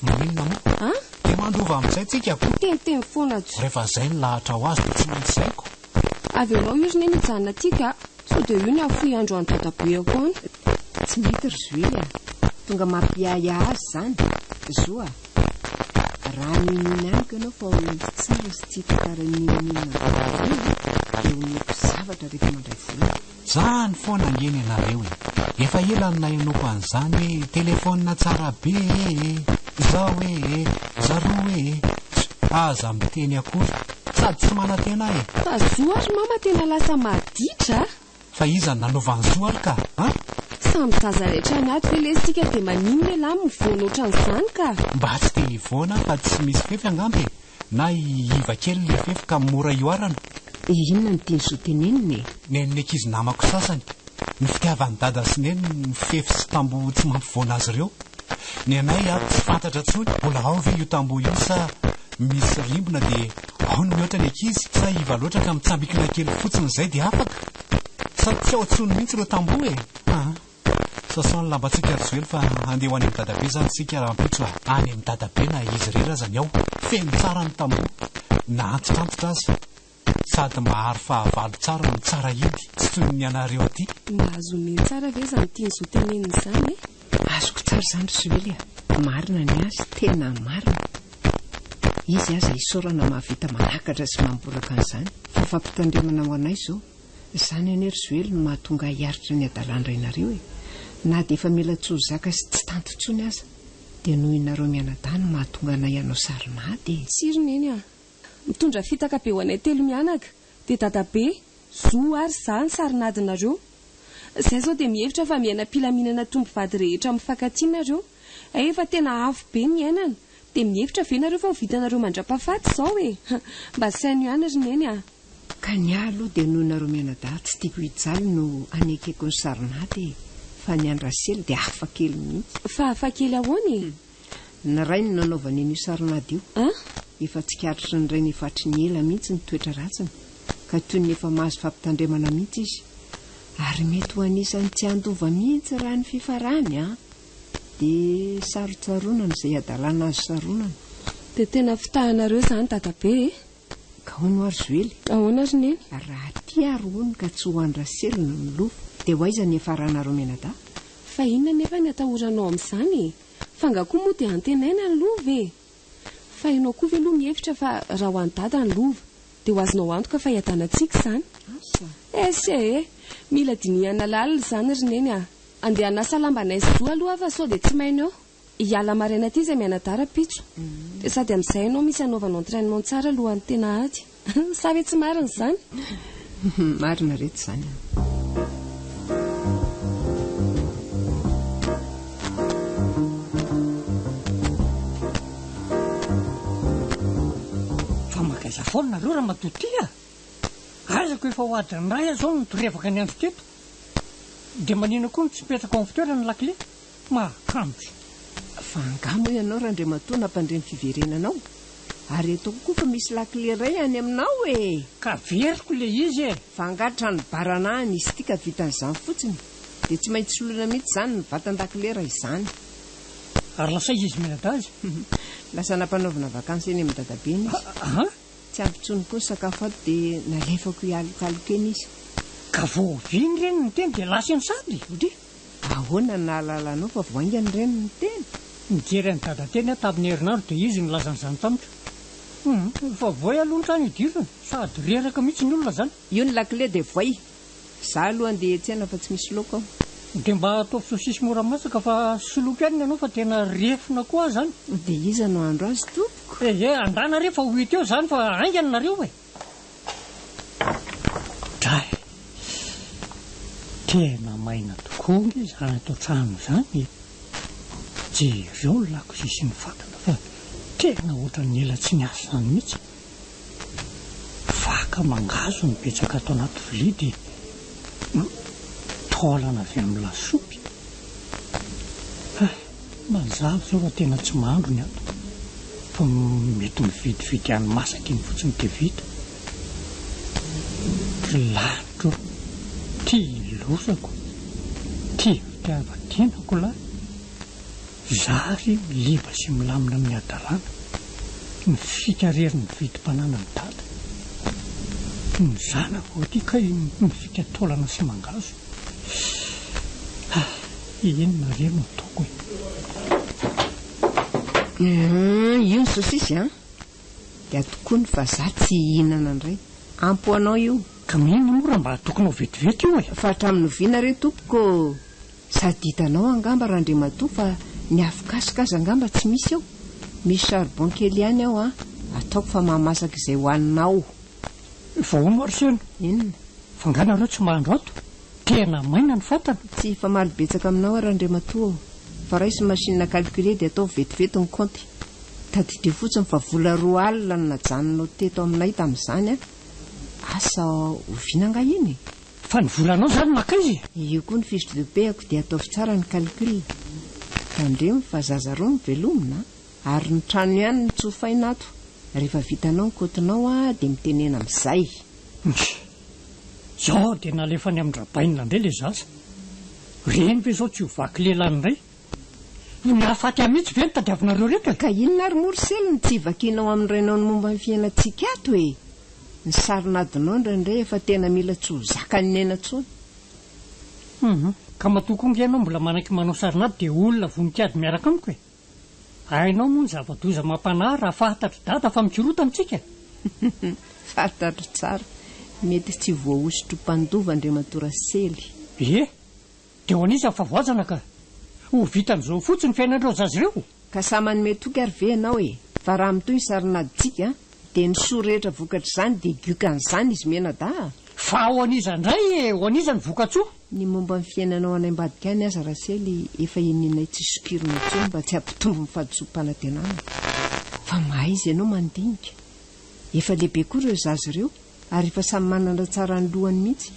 maninona moa dia mandova amin'izay tsika ko teniteny foana rehefa zay ny lahatra ho azy dia tsy maintsy zaiko avy ianao io ry neny mijanona aty ka sao dia io ny afoy andro any dadabe ako any tsy mety ry zoely tonga mampiaya azy zany zoa raha ninina amiko ianao fa tsara sy tsy tantara ninina dia omeko zavatra rehefa mandray vola zany foana ngeny ianareo efa elany na enoko an'izany hoe telefona tsara be zao hoe zaro hoe aza miteny akory sady tsy manantena fa zo ary mama tena lasa maditra fa iza ny nanaovany zo ary ka samy zaza rehetra anaty ve lesika dia manino le lahy mivoana ohatran'izany ka mba tsy te hivoana fa tsy misy fefy angamby na iva kely le fefy ka mora ioarana inona ny teny zo teneniny nen'ny ankizy namako sasany ny fitiavan'ny dada sy neny ny fefy sy tambo tsy mampivoana azy ireo ny anay ato tsy fantatra tsony mbola ao ve io tambo io sa misy rimbona dia ao no mihoatra ny ankizy sa iva loatra ka mitsambikina kely fotsiny izay dia afaka sady tsy ao antsony mihitsy ireo tambo sasao ny lambantsika ry zoely fa andeha ho any amin'ny dadabe zany sika raha mpitso any amin'ny dadabe na izy rery azany ao feno tsara ny tambo na antitrantitra azy sady mahary fahavalo tsara no tsara edy tsy toy ny anareo aty mahazo neny tsara ve zany tiany zo teneniny izany azoko tsara zany ry zoely marina ny azy tena marina izy aza isorana mahavita manakatra sy mamporaka an'izany fa fampitandremana ho anay zao izany ane ry zoely no mahatonga hiaritra ny adalandrainareo na dia efa mila tsozaka sy tsy tantotsony aza dia noho inareo mianadany mahatonga anay ianao saromady siry neny mitondra fitaka be ho anay telo mianaka dia dadabe zo ary zany sarinadinareo izay zao dia mihevitra fa miaina mpilaminana tombo vady rehetra mifankatia nareo efa tena afo be ny ainana dia mihevitra ve nareo fa ho vitanareo mandrapahafaty izao e mba saino ihany ry neny a. Ka ny ahy aloha dia noho nareo mianadahy tsy tiako hijaly no anekeko ny sarinady fa ny andrasely dia hafa kely mihitsy. Fa hafa kely ahoany? Na ray no nanaovana io sarinady io efa tsikaritry ny ray ny efatry ny ela mihitsy ny toetra ratsiny ka toy ny efa mahazo fampitandremana mihitsy izy ary mety ho anisan'ny tsy andova mihitsy raha ny fifarany dia sarotsaronana izay adalana azo saronana. Dia tena fitahanareo izany dadabe e. Ka hono ary zoely ahoana ry neny? raha ty ary hono ka tsy ho andrasely no milofo dia ho aiza ny efaranareo mianadahy? Fa inona nefa ny atahoranao amin'izany fa ngakoa moa dia antenaina ny lova e. Fa ianao koa ve aloha mihevitra fa raha ho an-dada ny lova dia ho azonao antoka fa hiadanantsika izany? Ese mila dinihana lalina izany ry neny andeha hanasa lambanay sy doa aloha fa sao dia tsy maina eo hiala maraina aty izay mianadara pitso sady amin'izay ianao misy anaovanao entraînement tsara alohan'ny tena ady sa ve tsy marina izany? Marina reto izany. fa magaiza foana nareo raha matotia aizako efa ho adiny ray azao no torevaka ny andro teto dia manina koa no tsy mipetraka ao amin'ny fitoerana lakile mahakambotro. Fa angamo ianao raha ndray matoa nampandreny fiverenanao ary eto koa fa misy lakile ray any aminao e. Ka veriko le izy e. Fa angatra ny baranahany izy ity ka vitan'izany fotsiny dia tsy maintsy solona mihitsy izany ny vatan-dakile raha izany. Ary lasa izy mianadazy lasa nampanaovana vakansy eny amin'ny dadabeny izy. Tsy ampitsony koa ny sakafo ato dia nalefako hialokaloka eny izy. Ka vao viny reny ny teny dia lasa ny sady ode ahoana ny nahalalanao fa voaingany reny ny teny. Nijery ny dada teny tamin'ny herinandro dia izy ny lazan'izany tamitra. Fa voay aloha ny trano idirana sady reraka mihitsy ny olona zany. Io ny lakile dia voay za aloha andeha etsena fa tsy misy loko aho. Dia mba ataovy sosisy mora masaka fa soloky ihany ianao fa tena refina koa zany. Dia iza no andro azy tompoko? Andana rehefa ho hita eo zany fa aingany nareo e. Dray tena maina tokoa izany atao trano izany. Jereo ny lakozisy ny fatana fa tena ohatra ny ela tsy niasa izany mihitsy. Vaka mangazo ny betsaka atao anaty vilia dia taolana avy amin'ny lasopy. Mazava zao raha tena tsy mahandro ny ato fa mety mividividy any masaka iny fotsiny dia vita. Lanitro tia losako tia fitiavan-tenako lahy zary liba sy milamina amin'ny adalana ny fikarery ny vidim-panana ny dada ny zanako aty ka mifika taolana sy mangazo. Inona reny no ataoko io ny sosisy dia tokoa ny fa za tsy hihinana indray ampoanao io. Ka mihinana moa raha mba tokonao vetivety io e. Fa hatramin'ny noviana re tompoko sady hitanao angamba raha ndre matoa fa ny afokasokasa angamba tsy misy eo. Misy charbon kely ihany ao ataoko fa mahamasaka izay hoaninao. Vahono arsena inona fa nganareo tsy mahandro ato tena maina ny fatana. Tsy fa malobetsaka aminao raha ndre matoa fa raisy machine calculer dia atao vetivety ny compte. Tadideo fotsiny fa vola 2 alina no najanonao teto aminay tamin'izany asa oviana nga iny. Fa ny volanao zany maka izy. Io koa ny fiche de paie-ako dia ataovy tsara ny calcul. Kandremo fa zaza roa mivelomina ary ny trano ihany ny tsofaina ato. Rehefa vitanao ny kotinao dia mitenena amin'izay. Zao dia nalefa ny amin'ny rabaina indray le zaza. Reny ve zao tsy ho vaky lehilahy indray. Nahafaty amitsy ve ny tadiavinareo reto. Ka inona ary morisely ny tsy vakinao amin'ny rainao ny momba ny fiainantsika ato e. Ny sarinadinao indray efa tena mila tsy ho zakany nena tsony. Ka matokonga ianao mbola manaky manao sarinady dia olona voninkazo miaraka amiko e. Hainao moa ny zava-doza mampanahy raha fahatatry dada fa mikirota amintsika. Fahatatry tsara mety tsy voaosotro mpandova Andriamatora sely. Dia ho anisany fa voazana ka ho vitan'izao fotsiny fiainandreo zazy ireo. Ka sa manome toky ary ve ianao e. Fa raha mitoy ny sarinaditsika dia ny soa rehetra vokatra izany dia giokan'izany izy mianadaha. Fa ho anizany ho anizany vokatsoa. Ny momba ny fiainanao any ambadika any aza rasely efa ininay tsy sokirina intsony mba tsy hampitombo ny fahadisom-panantenana. fa mahay izy ianao mandinika. Efa lehibe koa ireo zazy ireo ary efa samy manana tsara ny lohany mihitsy,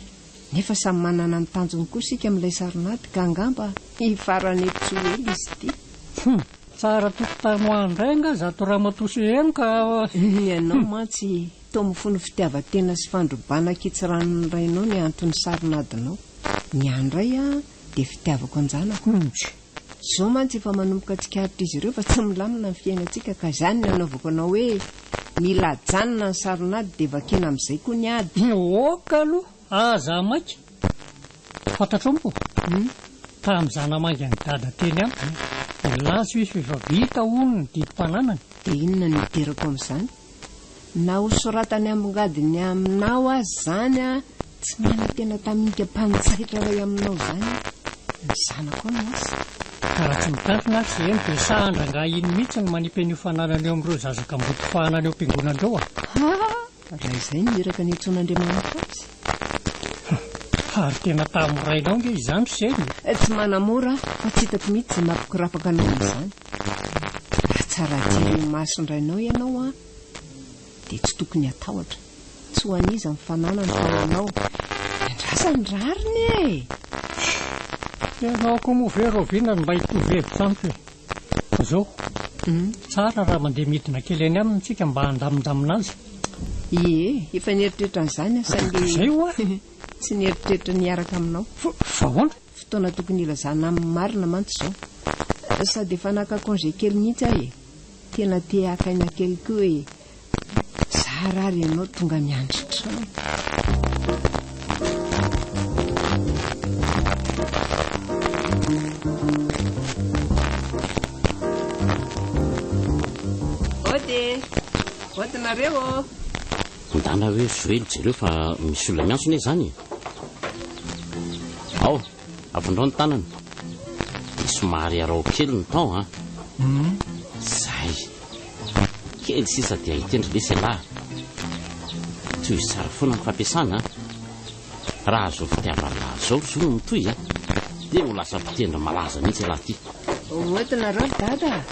nefa samy manana ny tanjony koa sika amin'ilay saronady ka angamba hifarany epitsoely izy ity. Tsara tokotany ho andray nga zato raha matoso eno ka ianao mantsy tao mifono fitiavatena sy fandrobana kitsirano rainao ny antony saronadinao. Ny andray dia fitiavako anjanako. Zao mantsy efa manomboka tsikaritra izy ireo fa tsy milamina ny fiainantsika ka izany ny anaovako anao hoe mila janona ny saronady dia vakena amin'izay koa ny ady. Oka aloha aza maika fantatrao mpo tamin'izana mangy ny dada teny amiko lazo izy efa vita hono ny didim-pananany. Dia inona ny iterako amin'izany? Na ho soratany amingadiny aminao azy zany tsy mana tena taminika mpanjaitra ray aminao zany ny zanako anao azy. Karaha tsy mitantona azy eny dia sahanda nga iny mihitsy ny manipy an'io fananany eo amin'ireo zazaka mboty fahanany eo am-piangonandreo raha izay niraka ny antson'Andriamanitra azy. Ary tena tamirainao nge izany seny. Tsy manamora fa tsy hitako mihitsy izay mampikorapaka anao izany. Raha tsara jery masondrainao ianao dia tsy tokony atahotra. Tsy ho aniza ny fanana ny fananao. Andrasany rariny Ianao koa moa ve roviana mba hitovevitra amiko e. Zao tsara raha mandeha midina kely any aminy tsika mba handamindamina azy. Efa nieritreritra an'izany Zay hoa tsy nieritreritra niaraka aminao. Fahoana? Fotoana tokony ilazana amin'ny marina mantsy izao. Sady efa naka congé kely mihitsy ahy. Tena te akaina kely koa hoe zarary ianao tonga miandry trano. Otinareo Ndana hoe Joël jereo fa misy olona miantsona zany. Ao, avondreo ny tanana. Somary arao kely ny tao Zay. Kely sisa dia hitendry lesy lahy. Toy sara foana ny fampiasana. Raha zao fitiavana zao zao mitoy dia ho lasa mpitendry malaza mihitsy lahy ty. Otinareo dada.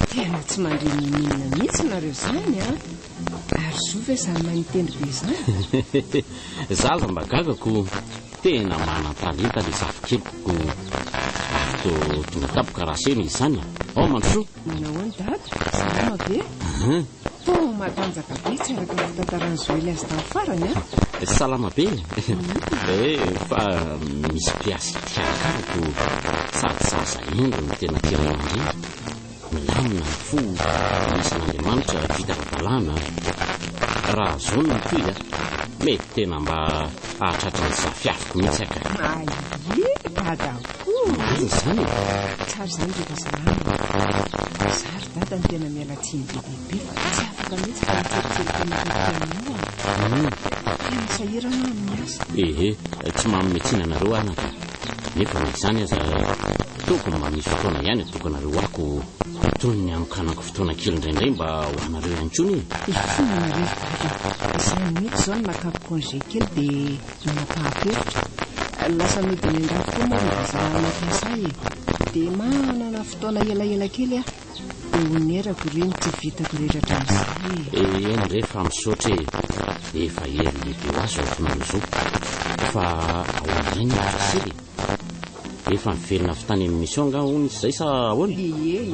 Tena tsy mandreny minina mihitsy nareo zany ary zo ve samy manitendry be zany. Zaza mba gagako tena manan-talenta le zafikelyko to tonga tapoka raha sena izany. Ao mandroso. Nahoany dada salama be. Matanjaka be tsy araka ny fitantarany Joël azy tamin'ny farany salama be. Fa misy piasy tiakarako sady zaza indro ny tena tiana mandreny. Milamina ny fo misy n'Andriamanitra vita ra-dalàna. Raha zao no mitoy mety tena mba ahatratra ny zafiafiko mihitsy aka. Dada zany tsara zany rehefa salama. Zary dada ny tena miala tsiny be fa tsy afaka mihitsy fa mitseritseriky tena sahirana amin'ny asa. Tsy manometsina nareo anaka. Nefa na izany aza tokony mba misy fotoana ihany tokonareo ako toy ny anokanako fotoana kely indraindray mba ho anareo ihany koa ifonanareo izany mihitsy zao nakako congé kely dia nanapaham-pevitra. Lasa midiny an-drafo koa moa mivazana mampiasa dia manana fotoana elaela kely dia ho nerako ireny tsy vitako rehetra hatramin'izay. Eny rehefa misaotra efa hery lehibe ho azy ohatrana zao fa ao amin'ireny fasely efa mivelona fitany amin'ny mission nga hono izay sa ahoana?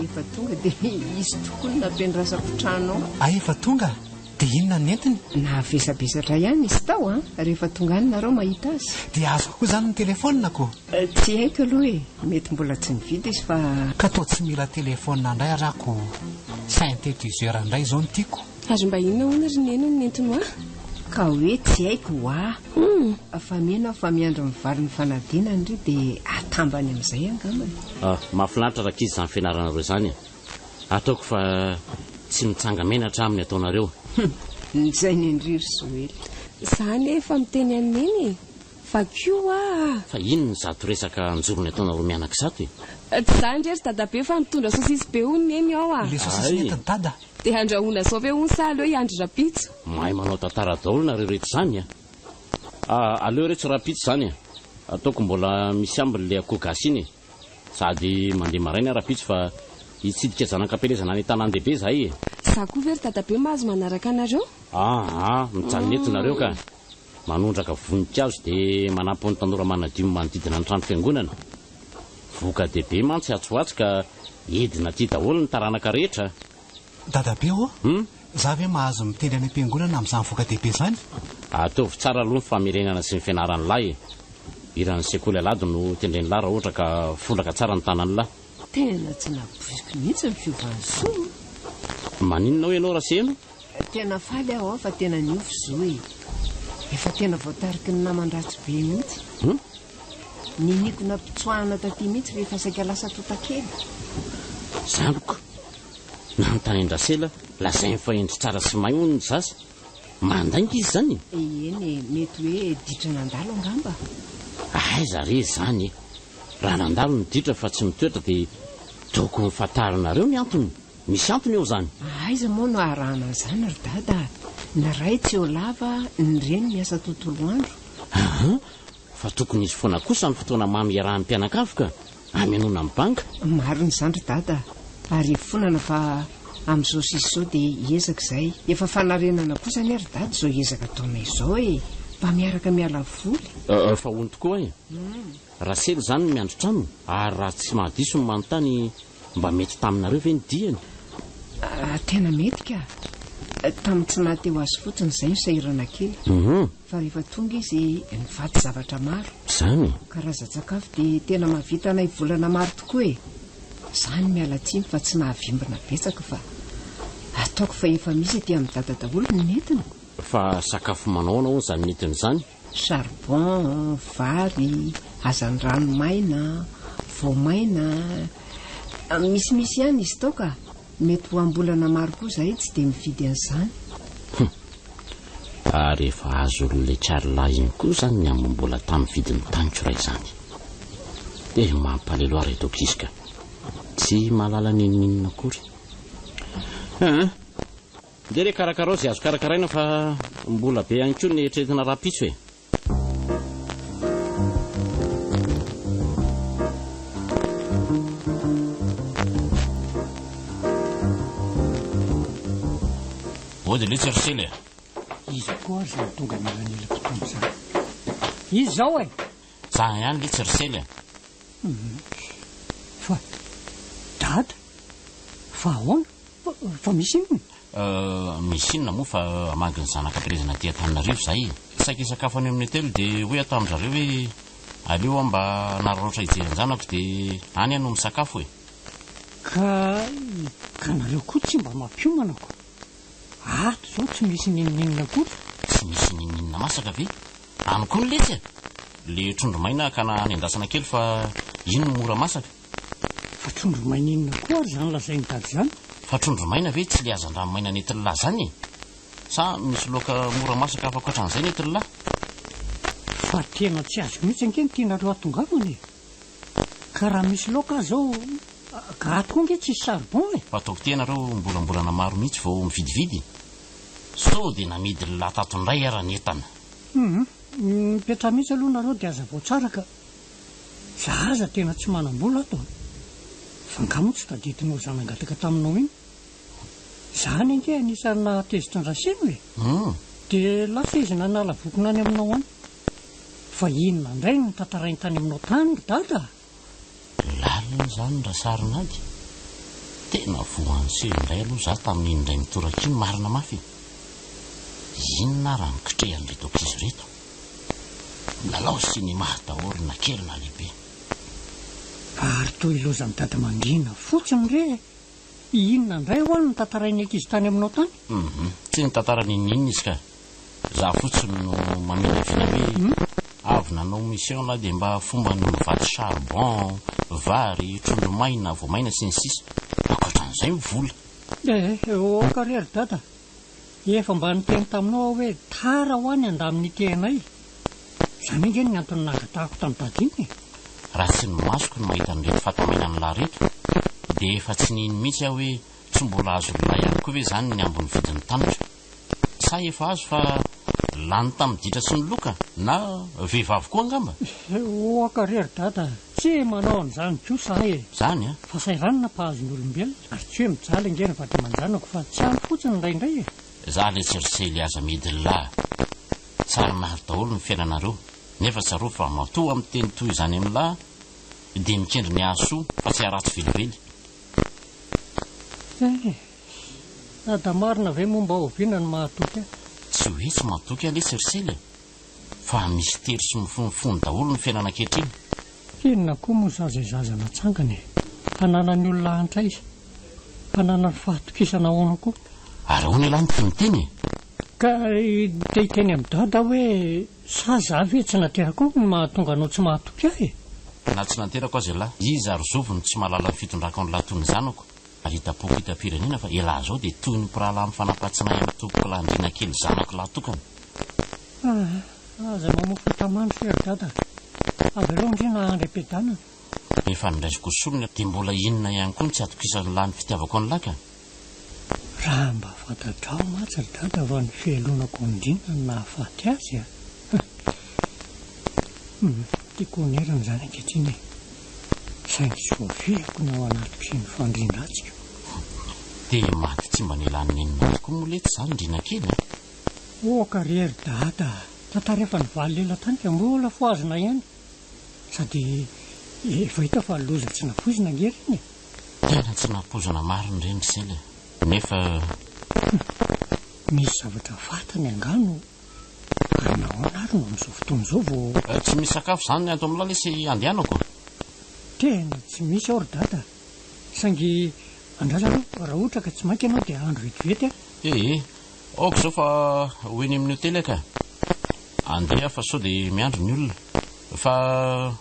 Efa tonga dia izy tokony nampiandrasako tranao. Efa tonga? Dia inona ny entiny? Navesabesatra ihany izy tao rehefa tonga any nareo mahita azy. Dia azoko koa zany ny telefonako? Tsy haiko aloha mety mbola tsy nividy izy fa ka toa tsy mila telefona indray arako synthétiseur indray izao ny tiako. Azo mba inona hono ry neno ny entiny ka hoe tsy haiko fa mena fa miandro mivary ny fanadinany ry dia atambany amin'izay angambany. Mahafinaritra raha kizy izany fianaranareo izany. Ataoko fa tsy mitsanga menatra aminy ataonareo. Nizay ny indriry Joël. Izany efa miteny aneny fa koa fa inona zato resaka anjorony ataonareo mianaka zato tsy zany rery dada be fa mitondra sosisy be hono neny ao le sosisy netiny dada dia andrahoana zao ve hono sa aleo iandry rapitso mahay manao tantara daholo nareo rehetra zany aleo rehetra rapitso zany ataoko mbola misy ambiny le akoho gasy iny sady mandeha maraina rapitso fa hitsidika zanakam-pelezana ny tanan-dehibe zahay. Za koa very dadabe mahazo manaraka anareo. Mijanona eto nareo ka manondraka voninkazo dia manampy ny tanora manadio manodidina ny trano fiangonana. Voka dehibe mantsy atsoatsy ka edina ty daholo ny taranaka rehetra. Dadabe za ve mahazo miteny any am-piangonana amin'izany voka dehibe zany? Ataovy tsara aloha ny famerenana sy ny fianaran'ny lahy. Iran'ny sekoly alady no tendren'ny lahy raha ohatra ka folaka tsara ny tanan'ny lahy. Tena tsy naboziky mihitsy ny fiovansoa. Maninona ho ianao raseno? Tena faly aho fa tena niofo zoe. Efa tena voatariky ny naman-dratsy be mihitsy. Ninikona mpitsoahana taty mihitsy rehefa saika lasa totakely. Zanoko nanontany andrasela lazainy fa endry tsara sy mahay hono ny zaza. Mandainga izy zany. Eny mety hoe ditra nandalo angamba. Aiza re zany raha nandalo ny ditra fa tsy mitoetra dia tokony fantarinareo ny antony. Misy antony eo zany. Aiza moa no arahana izany ry dada. Ny ray tsy eo lava, ny reny miasa tontolo andro. Fa tokony izy foana kosa ny fotoana mamy iarahan'ny mpianakavoka aminona amin'ny banka. Mariny izany ry dada. Ary fonana fa amin'izao sisa izao dia hiezaka izay. Efa fanarenana kosa ny ry dada izao hiezaka taona izao mba miaraka miala voly. Fa hono tokoa raha selo zany miandro trano ary raha tsy mahadiso ny manontany mba mety taminareo ve ny diany? Tena mety ka. Tamin'ny tsy nahateo azy fotsiny izay ny sahirana kely. Fa rehefa tonga izy mivady zavatra maro. Zany karazan-tsakafo dia tena mahavita anay volana maro tokoa Zany miala tsiny fa tsy nahavimbina betsaka fa ataoko fa efa misy etỳ amin'ny dada daholo ny nentina. Fa sakafo manaona hono zany nentina izany? Charbon, vary, hazan-dranomaina, voamaina. Misimisy ihany izy tao ka mety ho ambolana maro koa zahay tsy dia mividy an'izany. Ary efa azo olon'ilay tsaralahy iny koa zany ny amam-bola tamin'ny vidin'ny tanitro ray izany. Dia mampalelo ary eto izy ka tsy mahalala ninninina akory. Dia re karakarao izay azo karakaraina fa mbola be ihany koa ny eritreretina raha-pitso dia le tserisely izy koa ary zany tonga milanila tokoa zany. Izy zao za ihany le tserisely fa dada fa ahoana fa misy inona? Misy inona moa fa amangy ny zanakam-pelezana aty Antananarivo zahay. Saika sakafo any amin'ny hotely dia hoe atao amin'izareo hoe aleo mba nararotra hijery zanako dia any ano misakafo ka nareo koa tsy mba mampiomanako. Ato zao tsy misy ninninina koa. Tsy misy ninninina masaka ve? Any koa ny letsy le trondromaina ka na any andasana kely fa ino no mora masaka? Fa trondromaina inona koa ary zany lazainy tady zany? Fa trondromaina ve tsy le hazan-dranomaina nentin'lahy zany sa misy loaka mora masaka afaka ohatran'izay nentin'lahy? Fa tena tsy azoko mihitsy ankeny tianareo atongavana ka raha misy loaka zao gato koa nge tsisy charbon fa ataoko tianareo mbolambolana maro mihitsy vao mividividy. So dia namidy ny lahy tatondray ara netana. Mipetra mihitsy aloha nareo dia aza vao tsara ka zaza tena tsy manam-bola ato fa ngamo tsy taditinao zanangataka taminao iny. Zany ange anisany nahatezitra ny raseno dia lasa izy nanala vokona any aminao any. Fa inona indray ny tantarainy tany aminao tany dada? Lalina zany raha sarinady tena voanseho indray aloha za tamin'iny indray mitoraka iny marina mafy. Inona raha mikitrehan'ilay tokizy reto? Lalao sy ny mahataorina kely na lehibe. Ary toy iloza ny dada mangina fotsiny re inona indray ho any ny tantarainy ankizy tany aminao tany? Tsy ny tantara ninninina izy ka za fotsiny no mamela vina hoe avy nanao mission dia mba fomba no mivady charbon, vary, trondromaina, voamaina sy ny sisa. Ankoatran'izay mivola. Karery dada efa mba niteny taminao hoe tara ho any andamin'ny tenay. Zany nge ny antony nangatahako tamin'ny dady iny. Raha tsy ny masoko no mahita an'ireto fatamainan'ny lahy reto dia efa tsy nino mihitsy aho hoe tsy mbola azo lahy ihany koa hoe zany ny ambony vidin'ny tanitra. Sa efa azo fa lany tamin'ny ditra sy ny loka na vehivavy koa angamba? Karery dada tsy manao an'izany kosa e zany a fa sairanina mpahazony olombelona ary tsy hoe mijaly angena va dia manjanako fa tsy any fotsiny indraindray e za le tserisely aza midinlahy tsara maro daholo ny fiainanareo nefa tsaro fa matoa amin'ny teny toy izany amin'lahy dia mikendry ny ahasoa fa tsy haratsy velively da marina ve momba oviana ny mahatoky a tsy hoe tsy mahatoky ale tserisely fa misy tery sy mifonofony daholo ny fiainana ankehitriny inona koa moa zaza zaza natsangany hanana ny olona hantra izy hanana ny fahatokisana ahoana koa ary hoana ilany ty miteny ka dia hiteny amin'ny dada hoe saza avy e tsy naterako ny mahatonga anao tsy mahatoky ahy na tsy naterako azy lahy izy ary zovony tsy mahalala ny fitondraka ny lahy toy ny zanako ary hitapoko hitapirenena fa elahy zao dia toy ny mpirahalahy amin'ny fanampahatsinay amin'ny tompoko landriana kely zanako lahatokana aza mamofo tamandro fery dada avy ireo ndrina andram-piadanana efa nindraisiko solony dia mbola inona ihany koa ny tsy atokisan'ny lahy ny fitiavako ny laka raha mba fantatrao matsy dada va ny fialonako indrina ny nahafaty azy a tiako nerana izany ankehitriny e saingy sy voaviako ny ao anatiko sy ny fandrindratsika dia maty tsy mba nilan'ny enina koa molety izany indrina kely kariery dada tantarefa nivaly lela tany ka mbola foazina ihany sady efa hita fa loza tsy nafozina ngeriny tena tsy napozana mariny ireny sely nefa misy zavatra vatany angano ary nahoana ary no amin'izao fotoana izao vao tsy misy sakafo izany ny anto amin'ny lalesy andehanako tena tsy misy ao ry dada saingy andrasa aloha raha ohatra ka tsy mainky ianao dia andro vetivety a aoko izao fa hoeny amin'ny hotely ka andeha fa sao dia miandro ny olona fa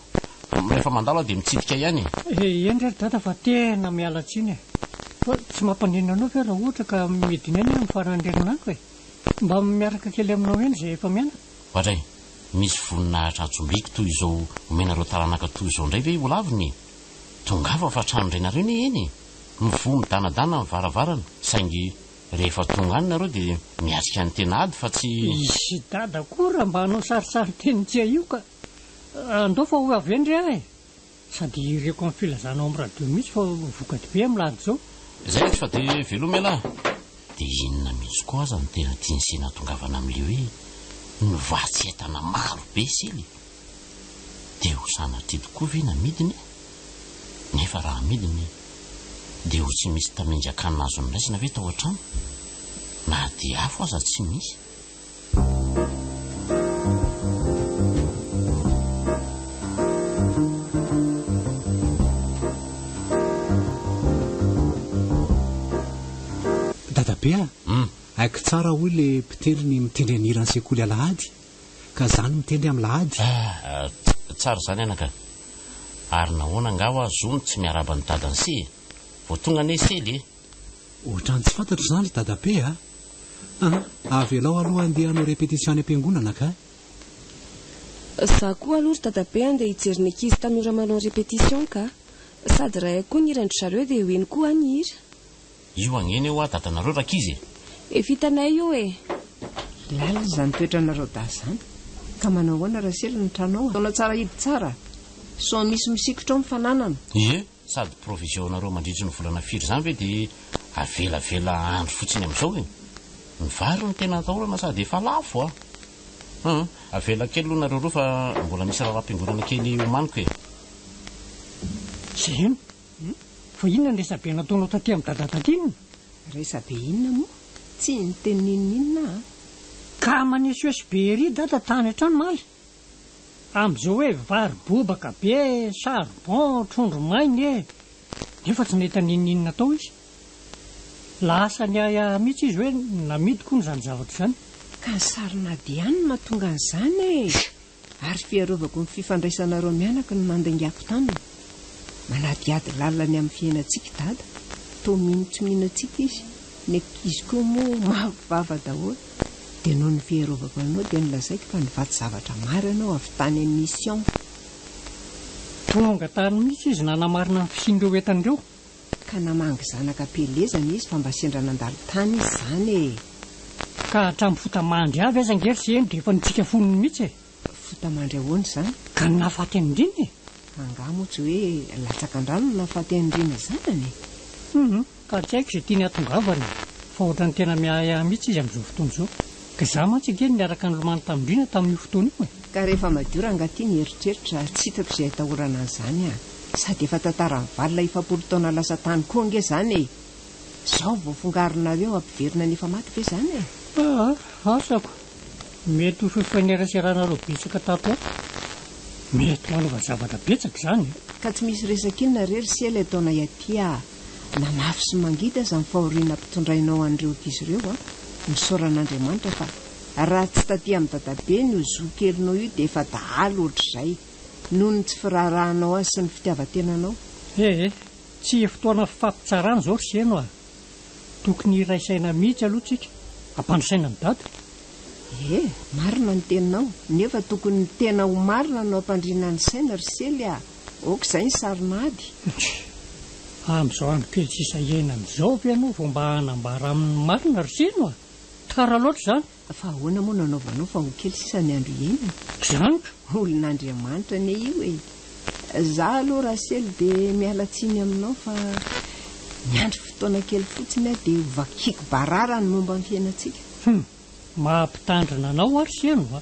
rehefa mandalo aho dia mitsidika ihany endry ry dada fa tena miala tsiny e fa tsy mampanina anao fa raha ohatra ka midina eny amin'ny faran'anderinako e mba miaraka kely aminao eny izay efa mianaka ohatray misy voninahitra atsombiko toy izao omenareo taranaka toy izao indray ve olaviny tongava fa trano renareo ne eny mivo midanadana ny varavarana saingy rehefa tonga any nareo dia miatrika ny tena ady fa tsy isy dada koa raha mba hanao sarisary teny tsia io ka andao fa ho avy endry ahy sady ireko amin'ny filazanao amin'ny radio mihitsy fa vokady be amin'ny lady zao izay fa dia velomelahy dia inona mihitsy koa aza ny tena tianysena tongavana amin'ile hoe novatsy entana maro be sely dia ho sanatry tokoa ve namidiny nefa raha midiny dia ho tsy misy tamindriakanina azo niraisina ve tao an-trano na dia afo aza tsy misy dadabe haiko tsara hoy le mpitendry ny mitendry anirany sekoly alahady ka zany mitendry amin'ny lahady tsara izany anaka ary nahoana angao aho zony tsy miaraba ny dadany se vo tonga ane sely ohatrany tsy fantatro izany ry dadabe avy alao aloha andeha hanao repétition any am-piangonana ka za koa aloha ry dadabe andeha hijery ny ankizy tanora manao répétition ka sady raha koa ny hirandry zareo dia hoeny koa any hira io agneny eo a dadanareo rakizy efa hitanay io e lala izany toetranareo da zany ka manao hoana raha sely ny tranao taona tsara hidy tsara so misy misikotra ao mifananana sady provisionareo mandritry ny volana firy izany ve dia avelavela andro fotsiny amin'izao e ny vary ny tena atahorana sady efa lafo avela kely aloha nareo roa fa mbola misy raha-rampiangonana kely homaniko e zeno fa inona ny resabe nataonao taty amin'ny dadatatinina resabe inona moa tsy niteny ninninina ka manisy oesy be ery dada tany hatrano maly amin'izao hoe vary bobaka be charbon trondro mainy e nefa tsy nahita ninninina tao izy lasa ny aya mihitsy izy hoe namidiko ny zany zavatra izany ka ny sarina dia any no mahatonga an'izany e ary fiarovako ny fifandraisanareo mianaka no mandaingako tanina manadiady lalany amin'ny fiainantsika dada to mino antsika izy ny ankizy koa moa mahavava daholo dia noho ny fiarovako anao dia nilazaiko fa nivaty zavatra maro ianao avy tany amin'ny mission tonga tany mihitsy izy nanamarina ny fisian'ireo entan'ireo ka namangy zanaka pelezana izy fa mba sendra nandalo tany izy izany e ka hatramin'ny fotamandry avy aza ngery sy eny dia efa nitsika fonony mihitsy e fotamandry ahoana izany ka nafaty any indriny e angamotsy hoe latsaka andrano nafateandrina zanany ka tsy haiko izay tiany atongavana fa ohatra ny tena miaya mihitsy izy amin'izao fotoana izao ka za mantsy angeny niaraka ny lomany tamindrina tamin'io fotoana io ka rehefa madiora angati ny eritreritra tsy hitako izay atahorana an'izany sady efa tantara nyvalina ifapolo taona lasa tany koa ange zany zao voafongarinareo ampiverina ny efa maty ve zany asako mety ho fifaneraserahanareo betsaka tato a mety manova zavatra betsaka zany ka tsy misy resak'inona rery sela taona iatia nanafy sy mangita aza ny fahoriana mpitondrainao an'ireo ankizy ireo misoran'Andriamanitra fa raha tsy taty amin'ny dadabe no zokelinao io dia efa dahalo ohatr'izay noho ny tsy firarahanao azy sy ny fitiavan-tenanao tsy fotoana fampitsarana zao ry seno tokony iraisaina mihitsy aloha tsika ampandrosaina ny dada marina ny teninao nefa tokony ny tena ho marina no ampandriana ny saina ry sely oka izay ny sarinady amin'izao andro kely tsisa iaina amin'izao ve ianao vao mba hanambara amin'ny marina ry seno tara loatra zany fa ahoana moa nanaovanao fa ho kely sisa ny andro iainana zany olon'Andriamanitra ne io za aloha raha sely dia mialatsiny aminao fa miandry fotoana kely fotsiny dia vakiako barara ny momba ny fiainantsika mahampitandrina anao ary seno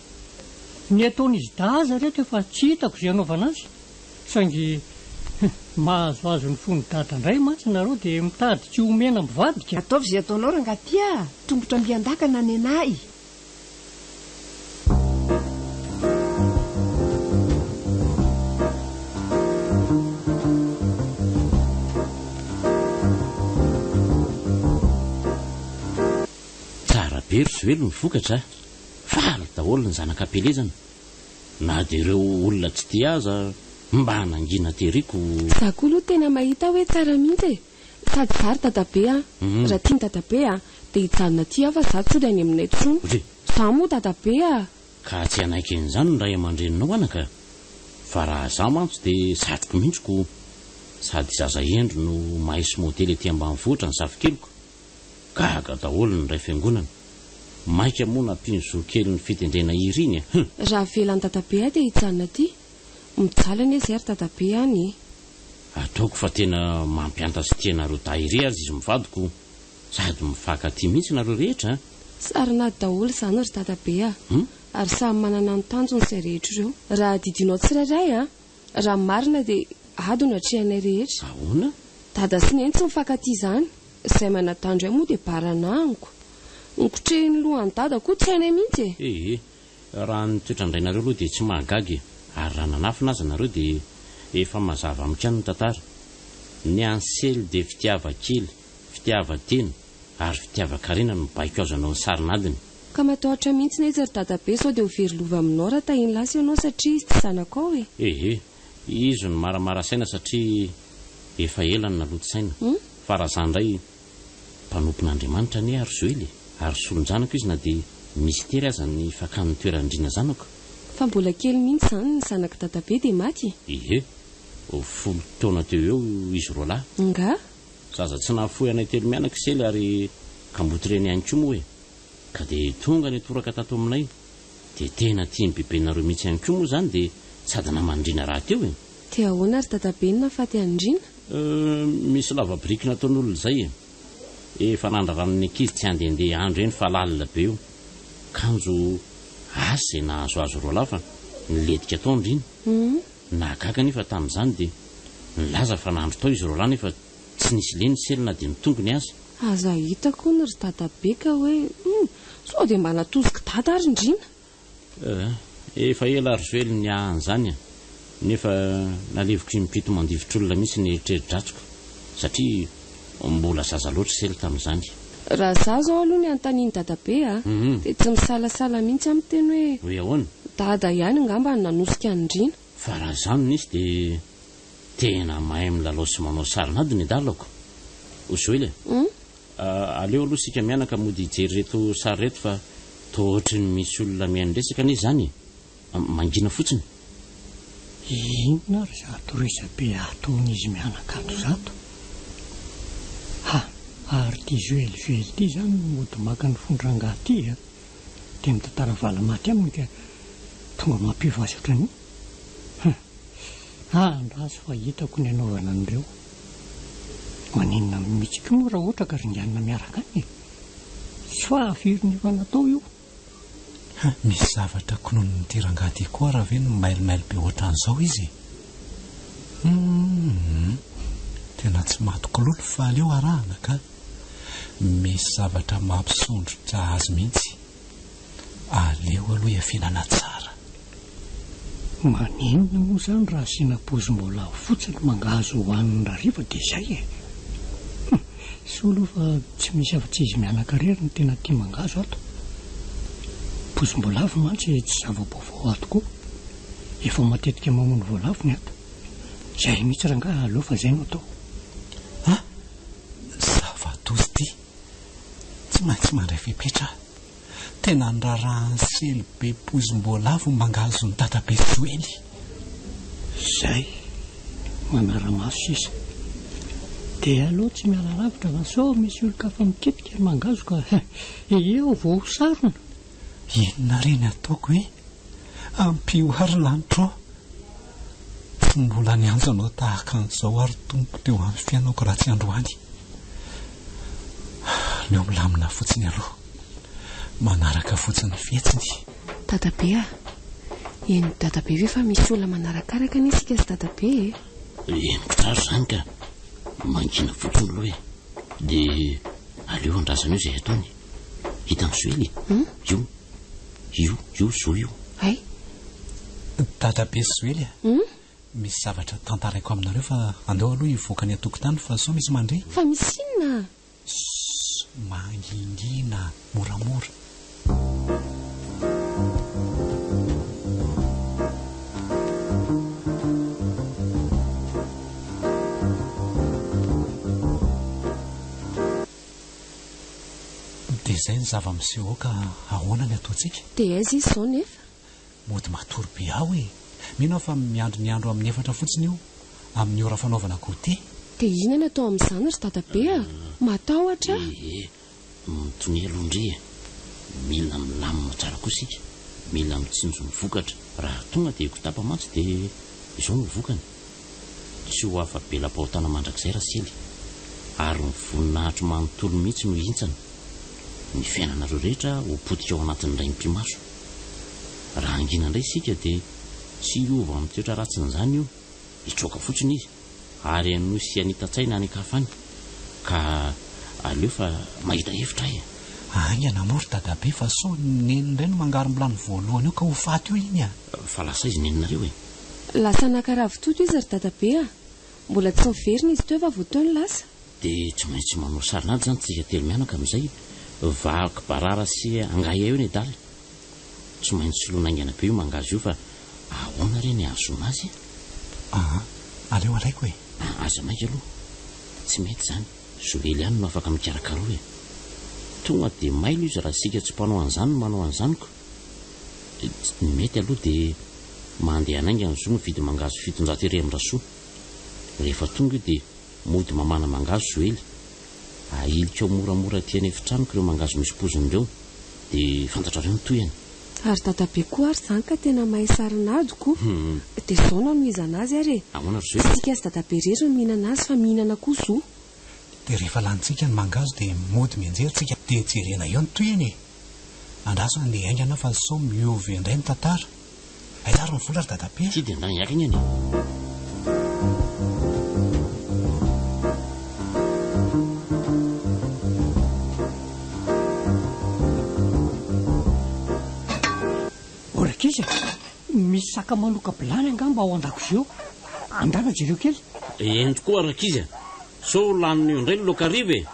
ny ataon'izy daza reto efa tsy hitako izay anaovana azy saingy mahazoazo ny fony dada indray mantsy nareo dia mitady tsy homena mivadika ataovy izay ataonao rangatia tombotra mbiandakana ny anay ry sy velo ny vokatra faly daholo ny zanakam-pelezana na dia ireo olona tsy tia aza mba hanangina teriko za koa aloha tena mahita hoe tsara mihitsy sady zary dadabe raha tiany dadabe dia hijanona tia fa za tsy ody any aminay tsony za moa dadabe ka tsy anaiky an'izany ny ray aman-dreninao anaka fa raha za mantsy dia satroko mihitsiko sady zaza endro no mahay sy modely ety ambanivohitra ny zafikeloko gaga daholo ny ray fiangonana maika moa nampinzo kely ny fitendrena iriny raha velan'ny dadabe dia hijanona tia mijalana izy ary dadabe any ataoko fa tena mampianta sy tianareo dahiry azy izy mivadiko sady mifankatia mihitsy nareo rehetra sarinady daholo izany ry dadabe ary samy manana ny tanjony izay rehetra ireo raha didinao tsirairay raha marina dia adona atrehanay rehetra ahoana dada sy neny tsy mifankatia izany izay manatandro ay moa dia baranahiko nikotrehiny lohan'ny dada koa tsy hainay mihitsy raha ny toetrandrainareo aloha dia tsy mahagagy ary raha nanafina aza nareo dia efa mazava amikany ny tantara ny ansely dia fitiava-kely fitiava-tena ary fitiava-karena no baiko azo anao ny sarinadiny ka matahotra mihitsy na izy ry dadabe sao dia ho verilova aminao raha tahiny lasy ianao satria izy tsy zanakao izy no maramara saina satria efa elany naloto saina fa raha zany indray mpanompon'Andriamanitra ny ary zoely ary solonjanako izy na dia misy tery aza ny fakan'ny toerandrina zanako fa mbola kely mihitsy izany ny zanaka dadabe dia maty 10 taona teo eo izy roa lahy nga zaza tsy nahafoy anay telo mianaka sely ary kambotireny ihany koa moa ka dia tonga ny toraka tato aminay dia tena tiany bebenareo mihitsy ihany koa moa zany dia sady namandrina raha teo dia ahoana ary dadabe ny nafaty andrina misy lavabriky nataon'olona izay efa nandraran'ny ankizy tsy andehandeha andro eny fa lalina be eo kanjo asa nahazoazo roa lafa niledika tao andriny nahagaga nefa tamin'izany dia nilaza fa nandro tao izy roa lahy nefa tsy nisy leny selina dia mitongony azy aza hitako ny ry dadabe ka hoe sao dia mba natoziko dada ary indrina efa ela ary zoely ny ahan'izany nefa naleviko mipito mandivitr'olona mihitsy ny eritreritratiko satria mbola zaza loatra sely tamin'izany raha za zao aloha ny antaniany dadabe dia tsy misalasala mihitsy amin'ny teny hoe ahoana dada ihany ngamba ny nanosika andrina fa raha zany nisy dia tena mahay milalao sy manao sarinady ny dalako ozoely aleo aloha sika mianaka mody hijery reto sary reto fa tohotry ny misy olona mianresaka nizy zany mangina fotsiny inona ry zato resabe ataon'izy mianaka andro zato ary ty joeljoely ty zany mody maka ny fondrangahy ty dia mitantara vala maty aminy ka tonga mampivasotra ny Andraso fa hitako ny anaovana an'ireo. Maninona mihitsika moa raha ohatra ka ringanina miaraka any. Tsy fa afiry efa natao io. Misy zavatra konon'ny tirangady koa raha ve no mailomailo be ohatran'izao izy. Tena tsy matokololo fa aleo arahana ka. Misy zavatra mampisondrotra azy mihitsy. Aleo aloha hiafinana tsara. Maninona moa zany raha asiana pozim-boalavo fotsiny mangahazo hohaniny rariva dia izay e. Sy aloha fa tsy misy afa-tsy izy mianakarera ny tena tia mangahazo ato. Pozim-boalavo mantsy tsy zava-baovao ato koa. Efa matetika mamono voalavo ny ato. Izay mihitsy rangaha aleo fa izay no atao. Zava-tozy ty. Tsy maintsy mandray fepetra. Tena nirarahany sely be pozim-boalavo mangahazo ny tatabe Joely. Izay manara-maso sisa. Dia aloha tsy miala lavitra fa sao misy olon-kafa miketika ny mangahazo ka eo vao sarona. Inona reny ataoko hoe ampioary lanitro. Tsy mbola nianjo anao tahaka an'izao ary tompo teo amin'ny fiainako raha tsy androany. Leo milamina fotsiny aloha. Manaraka fotsiny fihetsiny. Dadabe eny dadabe ve fa misy olona manarakaraka ny isika sy dadabe e? Mitraro zany ka mangina fotsiny aloha e. Dia aleo andrazana io izay ataony. Hitany Joely. Io zo io. Ay. Dadabe Joely misy zavatra tantaraiko aminareo fa andeo aloha hivoaka ny atokotany fa sao misy mandre. Fa misy inona? Mangingina moramora. Dia izay ny zava-miseho ka ahoana ny ataontsika? Dia aiza izy izao nefa? Mody matory be aho e. Mino fa miandro amin'ny 4 fotsiny io amin'ny ora fanaovana goûter. Dia inona atao amin'izany ry dadabe matahotra? Mitony alondry e. Mila milamina tsara koa sika. Mila mitsinjo ny vokatra. Raha tonga dia kotapa mantsy dia izao ny vokany. Tsy ho afa be lapaotana mandrakizay raha sely. Ary ny voninahitro manontolo mihitsy no hintsana. Ny fiainanareo rehetra ho potika ao anatin'ilay mpimaso. Raha angina indray sika dia tsy hiova amin'ny toetra ratsin'izany io. Hitroaka fotsiny izy. Ary no sy anitatsaina any akafany. Ka aleo fa mahita hevitra e. Aingana mory dadabe fa sao nenindray no mangarom-bilany voalohany io ka ho faty io iny fa lasa izy neninareo e. Lasa nakaravitoto izy ry dadabe mbola tsy niverina izy teo fa voataony lasa. Dia tsy maintsy manao sarinady zany tsika telo mianaka amin'izay. Vaky barara sy angahy eo ny daly. Tsy maintsy soloana aingana be io mangazo io fa ahoana reny ahazoana azy. Aleo alaiko e. Aza maika aloha. Tsy mety zany. Joely ihany no afaka mikarakaro e. Tonga dia mailo izy raha sika tsy mpanao an'izany no manao an'izanyko. Ny mety aloha dia mandeha anaingana zo mividy mangazo 700 ry am'rasoa. Rehefa tonga io dia mody mamana mangazo Joely. Ahiliko moramora tiany efitranoko ireo mangazo misy pozindreo. Dia fantatrareo ny toyany. Ary dadabe koa ary zany ka tena mahay sarinady koa. Dia izao nanomezana azy ary e. Ahoana ry Joely? Sika sy dadabe rery no mihinana azy fa mihinana koa zo. Dia rehefa lanitsika ny mangazo dia mody mianjerytsika dia jerena eo ny toyany e. Andrasona ny aingana fa sao miovy indray ny tantara. Aizaro ny vola ry dadabe. Tsy dia ndray iakany any. Orak'izy misy sakamaloka bilany angamba ao an-dakozia eo. Andana jereo kely. Eny tokoa arakizy. Sao laniny eo indray ny lokariva e.